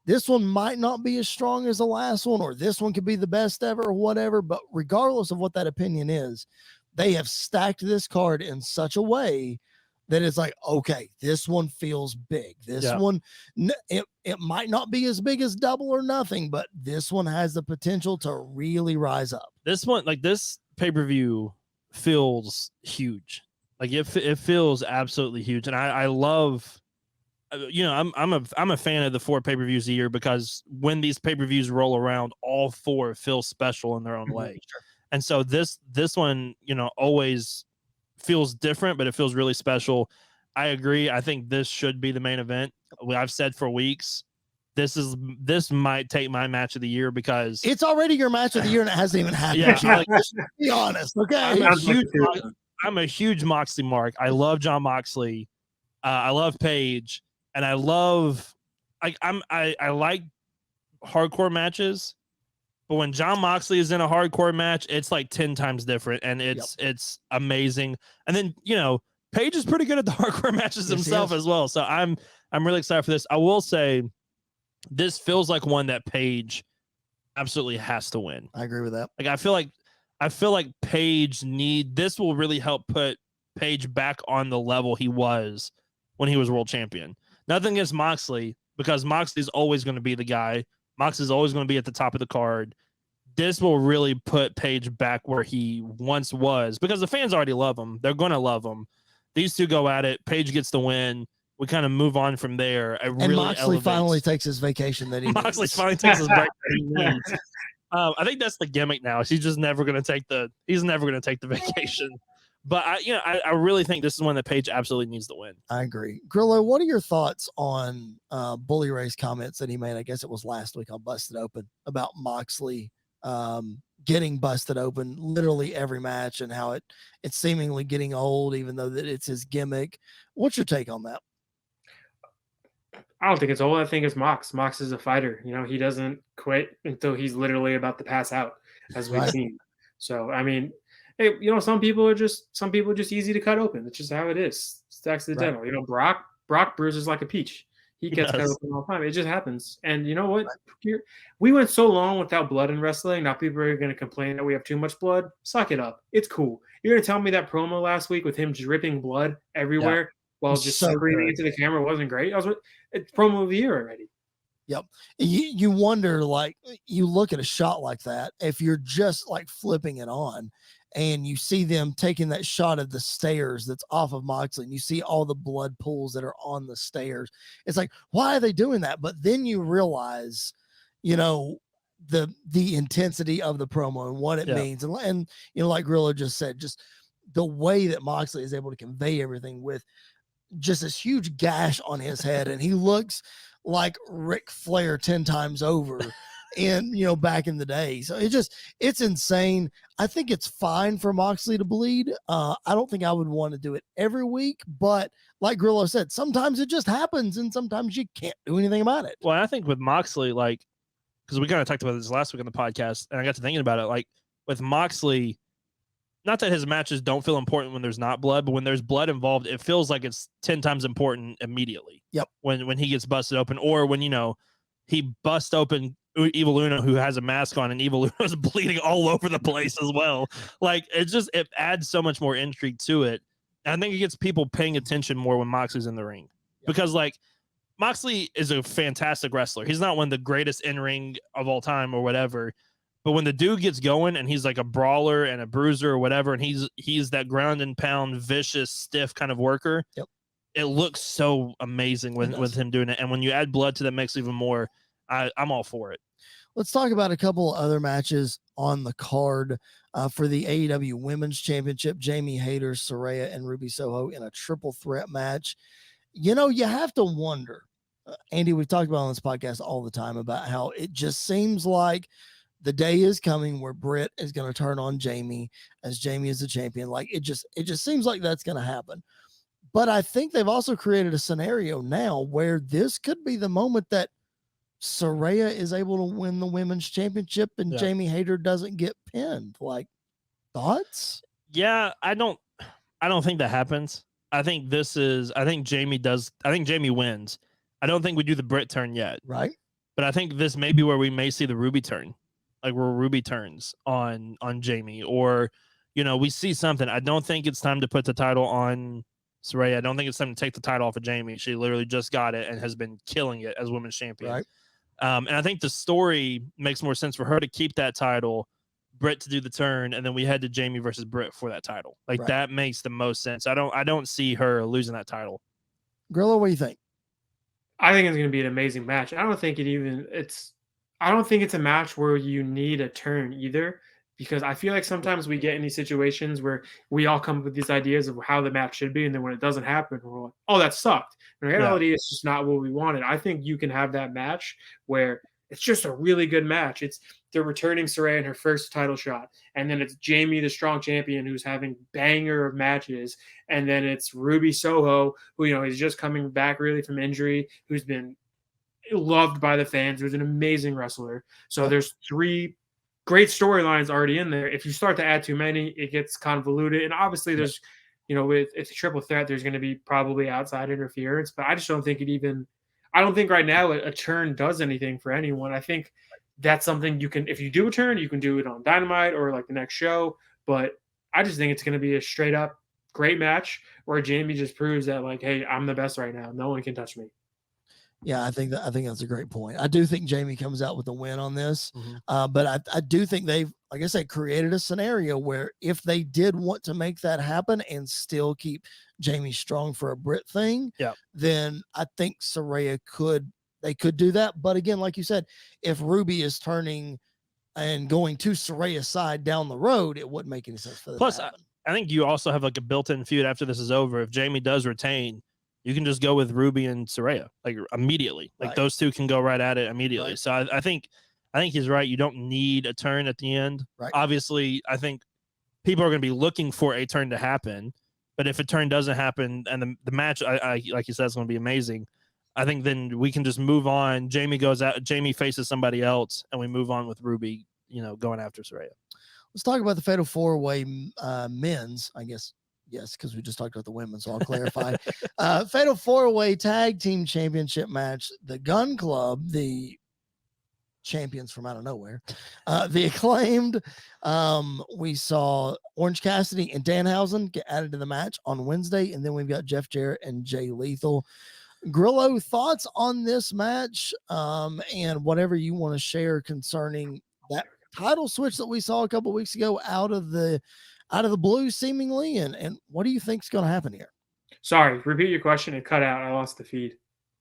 this one might not be as strong as the last one, or this one could be the best ever, or whatever. But regardless of what that opinion is, they have stacked this card in such a way that it's like, okay, this one feels big. This one, it might not be as big as Double or Nothing, but this one has the potential to really rise up. This one, like this pay-per-view, feels huge. Like it feels absolutely huge, and I love I'm a fan of the 4 pay-per-views a year because when these pay-per-views roll around, all 4 feel special in their own way. Sure. And so this one, always feels different, but it feels really special. I agree. I think this should be the main event. I've said for weeks, this might take my match of the year because it's already your match of the year and it hasn't even happened. Yeah, be honest, okay? I'm a huge Moxley mark. I love Jon Moxley. I love Paige, and I like hardcore matches. But when Jon Moxley is in a hardcore match, it's like 10 times different, and it's amazing. And then Paige is pretty good at the hardcore matches himself as well. So I'm really excited for this. I will say, this feels like one that Paige absolutely has to win. I agree with that. Like I feel like Paige this will really help put Paige back on the level he was when he was world champion. Nothing against Moxley, because Moxley's always going to be the guy. Moxley's always going to be at the top of the card. This will really put Paige back where he once was, because the fans already love him. They're going to love him. These two go at it. Paige gets the win. We kind of move on from there. And Moxley finally takes his vacation that he Moxley needs. finally takes his break that he needs. I think that's the gimmick now. He's just never going to take the vacation. But I really think this is one that Paige absolutely needs to win. I agree. Grillo, what are your thoughts on Bully Ray's comments that he made? I guess it was last week on Busted Open about Moxley getting busted open literally every match, and how it's seemingly getting old, even though that it's his gimmick. What's your take on that? I don't think it's old. I think it's Mox. Mox is a fighter. He doesn't quit until he's literally about to pass out, as we've seen. So, I mean, hey, some people are just easy to cut open. It's just how it is. It's accidental. Right. Brock bruises like a peach. He gets cut open all the time. It just happens. And you know what? Right. We went so long without blood in wrestling. Now people are going to complain that we have too much blood. Suck it up. It's cool. You're going to tell me that promo last week with him dripping blood everywhere while just screaming into the camera wasn't great? It's promo of the year already. Yep. You wonder, like, you look at a shot like that, if you're just like flipping it on and you see them taking that shot of the stairs that's off of Moxley, and you see all the blood pools that are on the stairs. It's like, why are they doing that? But then you realize, the intensity of the promo and what it means. And like Grillo just said, just the way that Moxley is able to convey everything with just this huge gash on his head, and he looks like Ric Flair 10 times over and back in the day. So it's insane. I think it's fine for Moxley to bleed. I don't think I would want to do it every week, but like Grillo said, sometimes it just happens and sometimes you can't do anything about it. Well, I think with Moxley, like, because we kind of talked about this last week on the podcast, and I got to thinking about it, like with Moxley, not that his matches don't feel important when there's not blood, but when there's blood involved, it feels like it's 10 times important immediately. Yep. When he gets busted open, or when, he busts open Evil Uno, who has a mask on, and Evil Uno's bleeding all over the place as well. Like, it adds so much more intrigue to it. And I think it gets people paying attention more when Moxley's in the ring. Yep. Because, like, Moxley is a fantastic wrestler. He's not one of the greatest in-ring of all time or whatever. But when the dude gets going and he's like a brawler and a bruiser or whatever, and he's that ground and pound, vicious, stiff kind of worker, it looks so amazing with him doing it. And when you add blood to that mix even more, I'm all for it. Let's talk about a couple other matches on the card for the AEW Women's Championship. Jamie Hayter, Saraya, and Ruby Soho in a triple threat match. You have to wonder, Andy, we've talked about on this podcast all the time about how it just seems like the day is coming where Britt is going to turn on Jamie as Jamie is the champion. Like it just seems like that's going to happen. But I think they've also created a scenario now where this could be the moment that Saraya is able to win the women's championship and Jamie Hayter doesn't get pinned. Like, thoughts? Yeah, I don't think that happens. I think Jamie wins. I don't think we do the Britt turn yet. Right. But I think this may be where we may see the Ruby turn. Like where Ruby turns on Jamie, or, we see something. I don't think it's time to put the title on Saraya. I don't think it's time to take the title off of Jamie. She literally just got it and has been killing it as women's champion. Right. And I think the story makes more sense for her to keep that title, Britt to do the turn, and then we head to Jamie versus Britt for that title. Like that makes the most sense. I don't see her losing that title. Grillo, what do you think? I think it's going to be an amazing match. I don't think it's a match where you need a turn either, because I feel like sometimes we get in these situations where we all come up with these ideas of how the match should be, and then when it doesn't happen, we're like, "Oh, that sucked." In reality, it's just not what we wanted. I think you can have that match where it's just a really good match. It's they're returning Saraya in her first title shot, and then it's Jamie, the strong champion, who's having banger of matches, and then it's Ruby Soho, who is just coming back really from injury, who's been loved by the fans, who's an amazing wrestler. So there's 3 great storylines already in there. If you start to add too many, it gets convoluted. And obviously there's, with it's a triple threat, there's going to be probably outside interference, but I just don't think I don't think right now a turn does anything for anyone. I think that's something you can, if you do a turn, you can do it on Dynamite or like the next show. But I just think it's going to be a straight up great match where Jamie just proves that, like, hey, I'm the best right now. No one can touch me. Yeah, I think that's a great point. I do think Jamie comes out with a win on this, but I do think they've, like I said, created a scenario where if they did want to make that happen and still keep Jamie strong for a Brit thing, then I think Saraya could do that. But again, like you said, if Ruby is turning and going to Saraya's side down the road, it wouldn't make any sense for them. Plus, I think you also have like a built-in feud after this is over. If Jamie does retain, you can just go with Ruby and Saraya like immediately. Like those two can go right at it immediately. So I think he's right. You don't need a turn at the end. Obviously, I think people are going to be looking for a turn to happen. But if a turn doesn't happen and the match, I like you said, is going to be amazing, I think then we can just move on. Jamie goes out. Jamie faces somebody else, and we move on with Ruby, going after Saraya. Let's talk about the Fatal 4-Way men's, I guess. Yes, because we just talked about the women, so I'll clarify. Fatal 4-Way Tag Team Championship match. The Gun Club, the champions from out of nowhere. The Acclaimed. We saw Orange Cassidy and Danhausen get added to the match on Wednesday, and then we've got Jeff Jarrett and Jay Lethal. Grillo, thoughts on this match, and whatever you want to share concerning that title switch that we saw a couple weeks ago out of the blue seemingly, and what do you think is going to happen here? Sorry, repeat your question. It cut out. I lost the feed.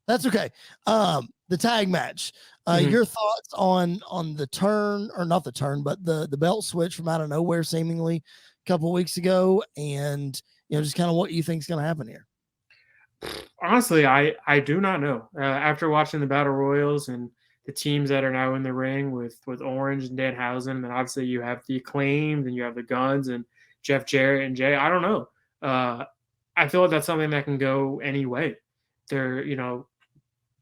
That's okay. The tag match. Your thoughts on the turn, or not the turn, but the belt switch from out of nowhere seemingly a couple weeks ago, and just kind of what you think is going to happen here. Honestly, I do not know. After watching the Battle Royals and the teams that are now in the ring with Orange and Danhausen, and obviously you have the Acclaimed and you have the Guns and Jeff Jarrett and Jay. I don't know. I feel like that's something that can go any way. They're,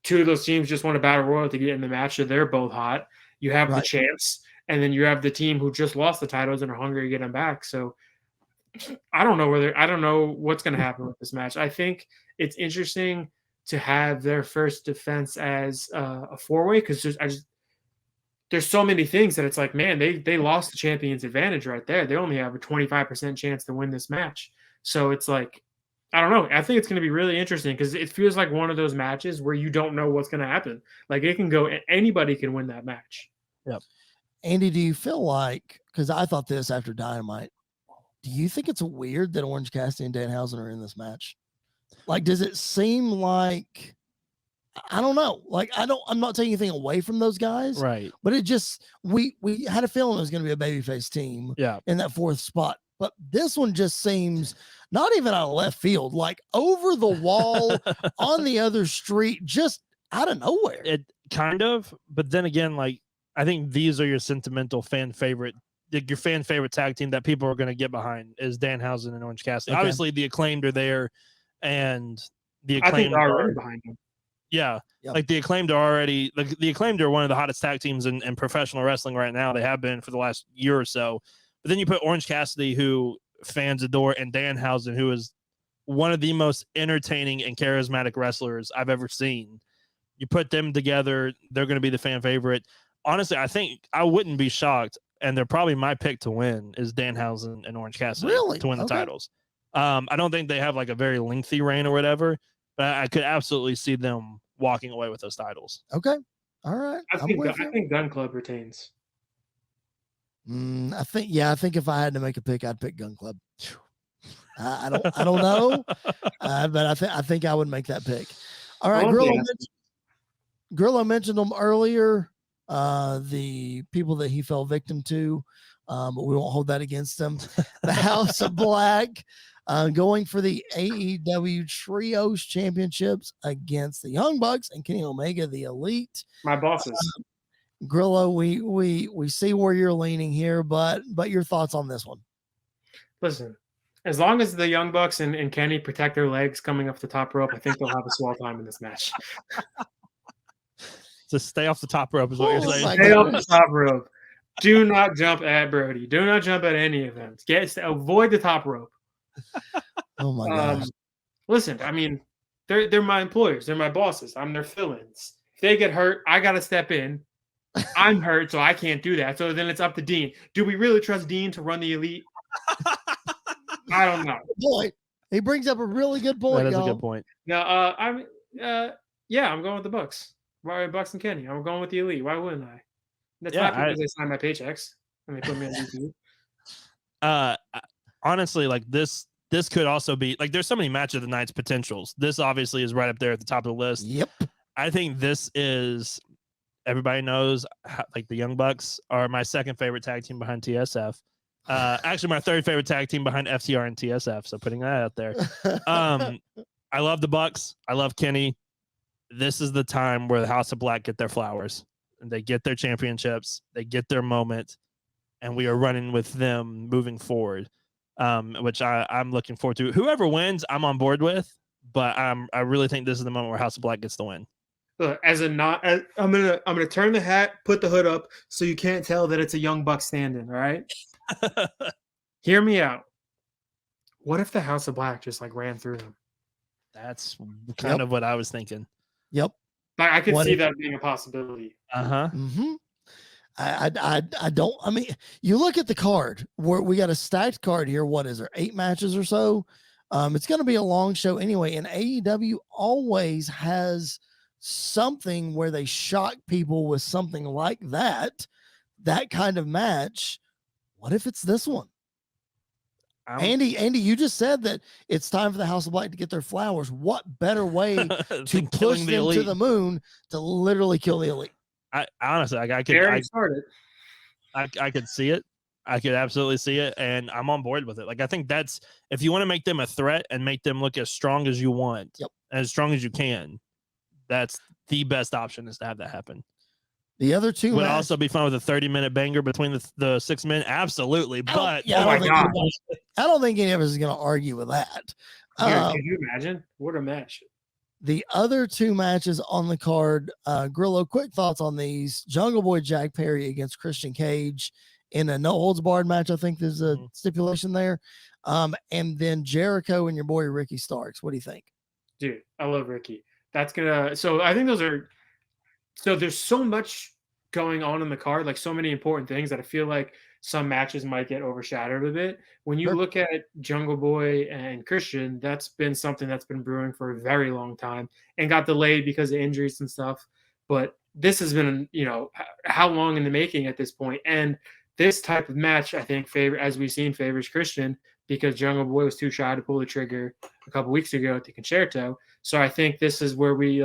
two of those teams just won a Battle Royal to get in the match, so they're both hot. You have the champs, and then you have the team who just lost the titles and are hungry to get them back. So I don't know what's going to happen with this match. I think it's interesting to have their first defense as a 4-way, because there's so many things that it's like, man, they lost the champion's advantage right there. They only have a 25% chance to win this match. So it's like, I don't know. I think it's going to be really interesting because it feels like one of those matches where you don't know what's going to happen. Like it can go, anybody can win that match. Yep. Andy, do you feel like, because I thought this after Dynamite, do you think it's weird that Orange Cassidy and Danhausen are in this match? Like, does it seem like, I don't know. Like, I'm not taking anything away from those guys. Right. But it just, we had a feeling it was going to be a babyface team in that 4th spot. But this one just seems not even out of left field, like over the wall on the other street, just out of nowhere. It kind of, but then again, like, I think these are your sentimental fan favorite, your fan favorite tag team that people are going to get behind is Danhausen and Orange Cassidy. Okay. Obviously, the Acclaimed are there, and the Acclaimed are already behind them. Yeah, like the Acclaimed are already, like the Acclaimed are one of the hottest tag teams in professional wrestling right now. They have been for the last year or so. But then you put Orange Cassidy, who fans adore, and Danhausen, who is one of the most entertaining and charismatic wrestlers I've ever seen. You put them together, they're going to be the fan favorite. Honestly, I think I wouldn't be shocked, and they're probably my pick to win, is Danhausen and Orange Cassidy to win the titles. I don't think they have like a very lengthy reign or whatever, but I could absolutely see them walking away with those titles. Okay. All right. I think Gun Club retains. I think if I had to make a pick, I'd pick Gun Club. I don't know, but I think I would make that pick. All right, Grillo. Grillo mentioned them earlier, the people that he fell victim to, but we won't hold that against him. The House of Black going for the AEW Trios Championships against the Young Bucks and Kenny Omega, the Elite. My bosses. Grillo, we see where you're leaning here, but your thoughts on this one? Listen, as long as the Young Bucks and Kenny protect their legs coming up the top rope, I think they'll have a swell time in this match. Just stay off the top rope is what you're saying. Stay off the top rope. Do not jump at Brody. Do not jump at any of them. Avoid the top rope. Oh my gosh. Listen, I mean, they're my employers. They're my bosses. I'm their fill-ins. If they get hurt, I got to step in. I'm hurt, so I can't do that. So then it's up to Dean. Do we really trust Dean to run the Elite? I don't know. Boy, he brings up a really good point. That is a good point. No, I'm going with the Bucks. Bucks and Kenny. I'm going with the Elite. Why wouldn't I? That's not because they sign my paychecks and they put me on YouTube. Honestly, like this could also be like there's so many match of the night's potentials. This obviously is right up there at the top of the list. Yep. I think this is everybody knows like the Young Bucks are my second favorite tag team behind TSF. Actually my third favorite tag team behind FTR and TSF. So putting that out there. I love the Bucks. I love Kenny. This is the time where the House of Black get their flowers and they get their championships. They get their moment. And we are running with them moving forward, which I'm looking forward to. Whoever wins, I'm on board with. But I really think this is the moment where House of Black gets the win. Look, I'm gonna turn the hat, put the hood up, so you can't tell that it's a Young Buck stand-in. All right. Hear me out. What if the House of Black just like ran through them? That's kind of what I was thinking. Yep. Like, I could see that being a possibility. Mm-hmm. I don't. I mean, you look at the card where we got a stacked card here. What is there? 8 matches or so. It's going to be a long show anyway. And AEW always has something where they shock people with something like that kind of match. What if it's this one? Andy, you just said that it's time for the House of Black to get their flowers. What better way to push them to the moon to literally kill the Elite? I honestly, I could see it. I could absolutely see it, and I'm on board with it. Like, I think that's if you want to make them a threat and make them look as strong as you want, and as strong as you can, that's the best option is to have that happen. The other two would also be fun with a 30-minute banger between the 6 men. Absolutely, but I don't think any of us is going to argue with that. Can you imagine? What a match! The other 2 matches on the card, Grillo, quick thoughts on these. Jungle Boy Jack Perry against Christian Cage in a no holds barred match. I think there's a stipulation there. And then Jericho and your boy Ricky Starks. What do you think? Dude, I love Ricky. So I think there's so much going on in the card, like so many important things that I feel like some matches might get overshadowed a bit. When you look at Jungle Boy and Christian, that's been something that's been brewing for a very long time and got delayed because of injuries and stuff. But this has been, how long in the making at this point. And this type of match, I think, as we've seen, favors Christian because Jungle Boy was too shy to pull the trigger a couple weeks ago at the Concerto. So I think this is where we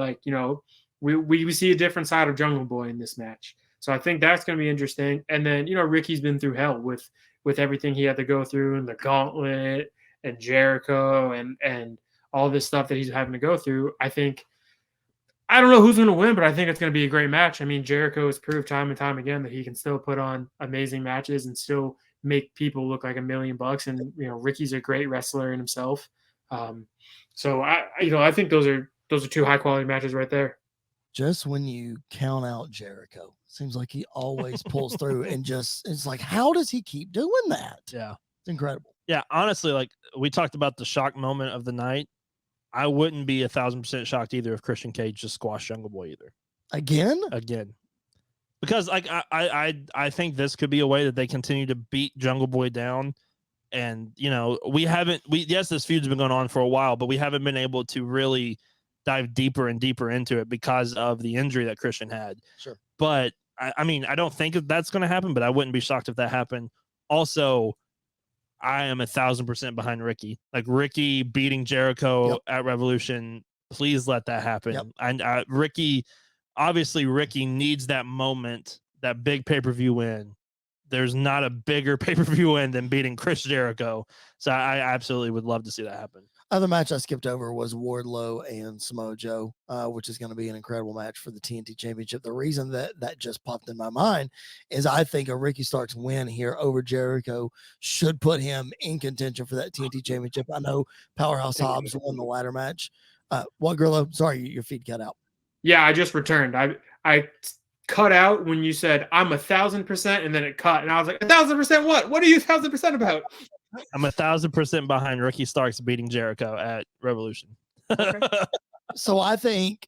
we see a different side of Jungle Boy in this match. So I think that's going to be interesting. And then, Ricky's been through hell with everything he had to go through and the gauntlet and Jericho and all this stuff that he's having to go through. I don't know who's going to win, but I think it's going to be a great match. I mean, Jericho has proved time and time again that he can still put on amazing matches and still make people look like $1 million. And, Ricky's a great wrestler in himself. So I think those are 2 high quality matches right there. Just when you count out Jericho, seems like he always pulls through and it's like, how does he keep doing that? Yeah. It's incredible. Yeah. Honestly, like we talked about the shock moment of the night. I wouldn't be 1,000% shocked either if Christian Cage just squashed Jungle Boy either. Again. Because like, I think this could be a way that they continue to beat Jungle Boy down. And, yes, this feud's been going on for a while, but we haven't been able to really dive deeper and deeper into it because of the injury that Christian had. Sure. But I mean, I don't think that's going to happen, but I wouldn't be shocked if that happened. Also, I am 1,000% behind Ricky. Like Ricky beating Jericho at Revolution. Please let that happen. Yep. And Ricky, obviously Ricky needs that moment, that big pay-per-view win. There's not a bigger pay-per-view win than beating Chris Jericho. So I absolutely would love to see that happen. Other match I skipped over was Wardlow and Samoa Joe, which is going to be an incredible match for the TNT Championship. The reason that just popped in my mind is I think a Ricky Starks win here over Jericho should put him in contention for that TNT Championship. I know Powerhouse Hobbs won the ladder match. What, Grillo? Sorry, your feed cut out. Yeah, I just returned. I cut out when you said I'm 1,000%, and then it cut, and I was like, 1,000% what? What are you 1,000% about? I'm 1,000% behind Ricky Starks beating Jericho at Revolution. Okay. So I think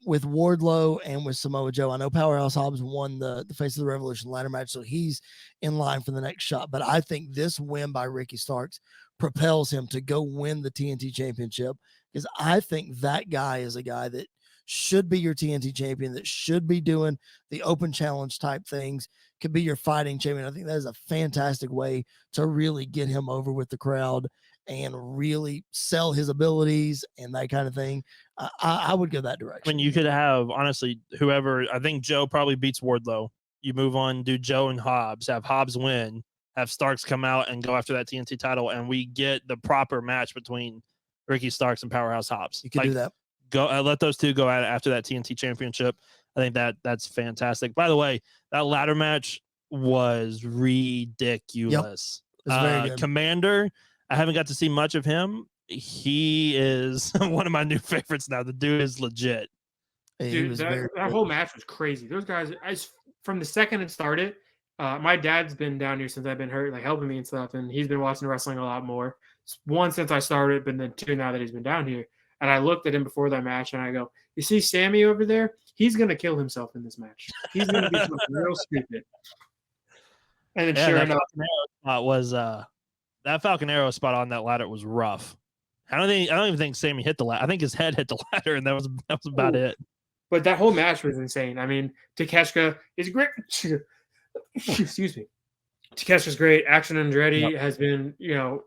with Wardlow and with Samoa Joe, I know Powerhouse Hobbs won the Face of the Revolution ladder match, so he's in line for the next shot. But I think this win by Ricky Starks propels him to go win the TNT Championship, because I think that guy is a guy that should be your TNT champion, that should be doing the open challenge type things, could be your fighting champion. I think that is a fantastic way to really get him over with the crowd and really sell his abilities and that kind of thing. I would go that direction. I mean, you could have, honestly, whoever, I think Joe probably beats Wardlow. You move on, do Joe and Hobbs, have Hobbs win, have Starks come out and go after that TNT title, and we get the proper match between Ricky Starks and Powerhouse Hobbs. You could do that. Go let those two go at it after that TNT Championship. I think that's fantastic. By the way, that ladder match was ridiculous. Yep. Very good. Commander, I haven't got to see much of him. He is one of my new favorites now. The dude is legit. Dude, that whole match was crazy. Those guys, from the second it started, my dad's been down here since I've been hurt, like helping me and stuff, and he's been watching wrestling a lot more. One, since I started, but then two, now that he's been down here. And I looked at him before that match, and I go, "You see Sammy over there? He's going to kill himself in this match. He's going to be something real stupid." And then, sure enough, that Falcon Arrow spot on that ladder was rough. I don't even think Sammy hit the ladder. I think his head hit the ladder, and that was about it. But that whole match was insane. I mean, Takeshita is great. Excuse me. Takeshi's great. Action Andretti has been,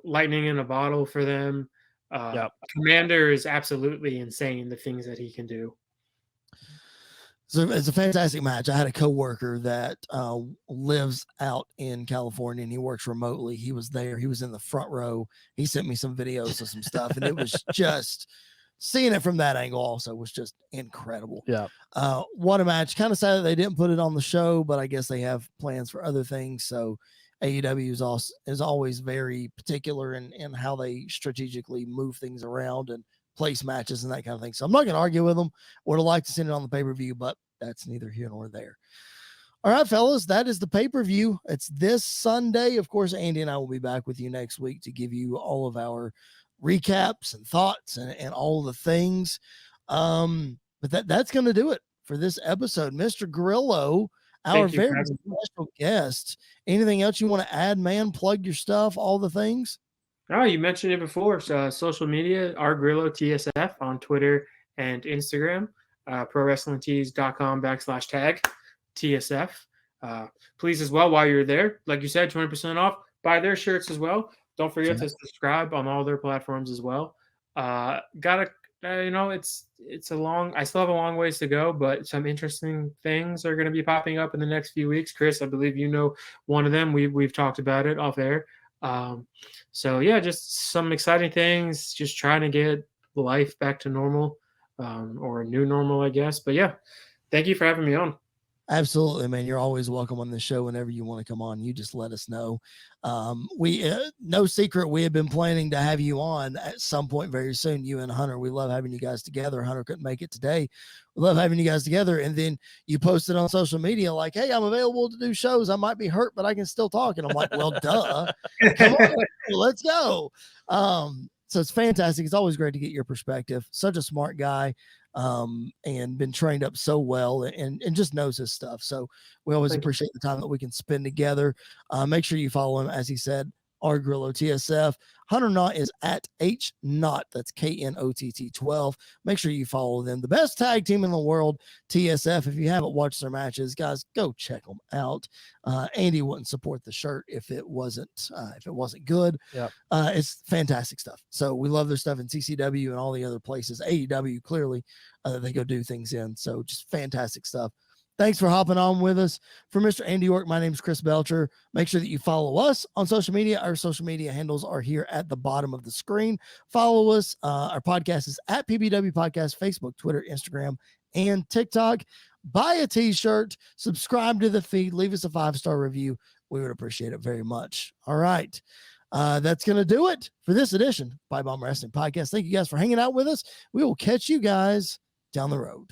lightning in a bottle for them. Commander is absolutely insane, the things that he can do. So it's a fantastic match. I had a coworker that lives out in California, and he works remotely. He was there. He was in the front row. He sent me some videos of some stuff, and it was just seeing it from that angle also was just incredible. Yeah. What a match. Kind of sad that they didn't put it on the show, but I guess they have plans for other things. So AEW is always very particular in how they strategically move things around and place matches and that kind of thing. So I'm not going to argue with them. Would have liked to see it on the pay-per-view, but that's neither here nor there. All right, fellas, that is the pay-per-view. It's this Sunday. Of course, Andy and I will be back with you next week to give you all of our recaps and thoughts and all the things. But that's going to do it for this episode. Mr. Grillo, our very special guest. Anything else you want to add, man? Plug your stuff, all the things. Oh, you mentioned it before. So, social media, rgrillo TSF on Twitter and Instagram, prowrestlingtees.com/tag TSF. Please, as well, while you're there, like you said, 20% off. Buy their shirts as well. Don't forget to subscribe on all their platforms as well. It's a long, I still have a long ways to go, but some interesting things are going to be popping up in the next few weeks. Chris, I believe you know one of them. We've talked about it off air. So yeah, just some exciting things, just trying to get life back to normal, or a new normal, I guess. But yeah, thank you for having me on. Absolutely, man. You're always welcome on the show whenever you want to come on. You just let us know. We no secret, we have been planning to have you on at some point very soon. You and Hunter, we love having you guys together. Hunter couldn't make it today. We love having you guys together. And then you posted on social media like, "Hey, I'm available to do shows. I might be hurt, but I can still talk." And I'm like, "Well, duh. Come on, let's go." So it's fantastic. It's always great to get your perspective. Such a smart guy. And been trained up so well and just knows his stuff. So we always appreciate the time that we can spend together. Make sure you follow him, as he said, R Grillo TSF. Hunter Knott is at H Knott. That's KNOTT 12. Make sure you follow them. The best tag team in the world, TSF. If you haven't watched their matches, guys, go check them out. Andy wouldn't support the shirt if it wasn't good. Yeah, it's fantastic stuff. So we love their stuff in CCW and all the other places. AEW clearly they go do things in. So just fantastic stuff. Thanks for hopping on with us. For Mr. Andy York, my name is Chris Belcher. Make sure that you follow us on social media. Our social media handles are here at the bottom of the screen. Follow us. Our podcast is at PBW Podcast, Facebook, Twitter, Instagram, and TikTok. Buy a t-shirt, subscribe to the feed, leave us a 5-star review. We would appreciate it very much. All right. That's going to do it for this edition of Pipe Bomb Wrestling Podcast. Thank you guys for hanging out with us. We will catch you guys down the road.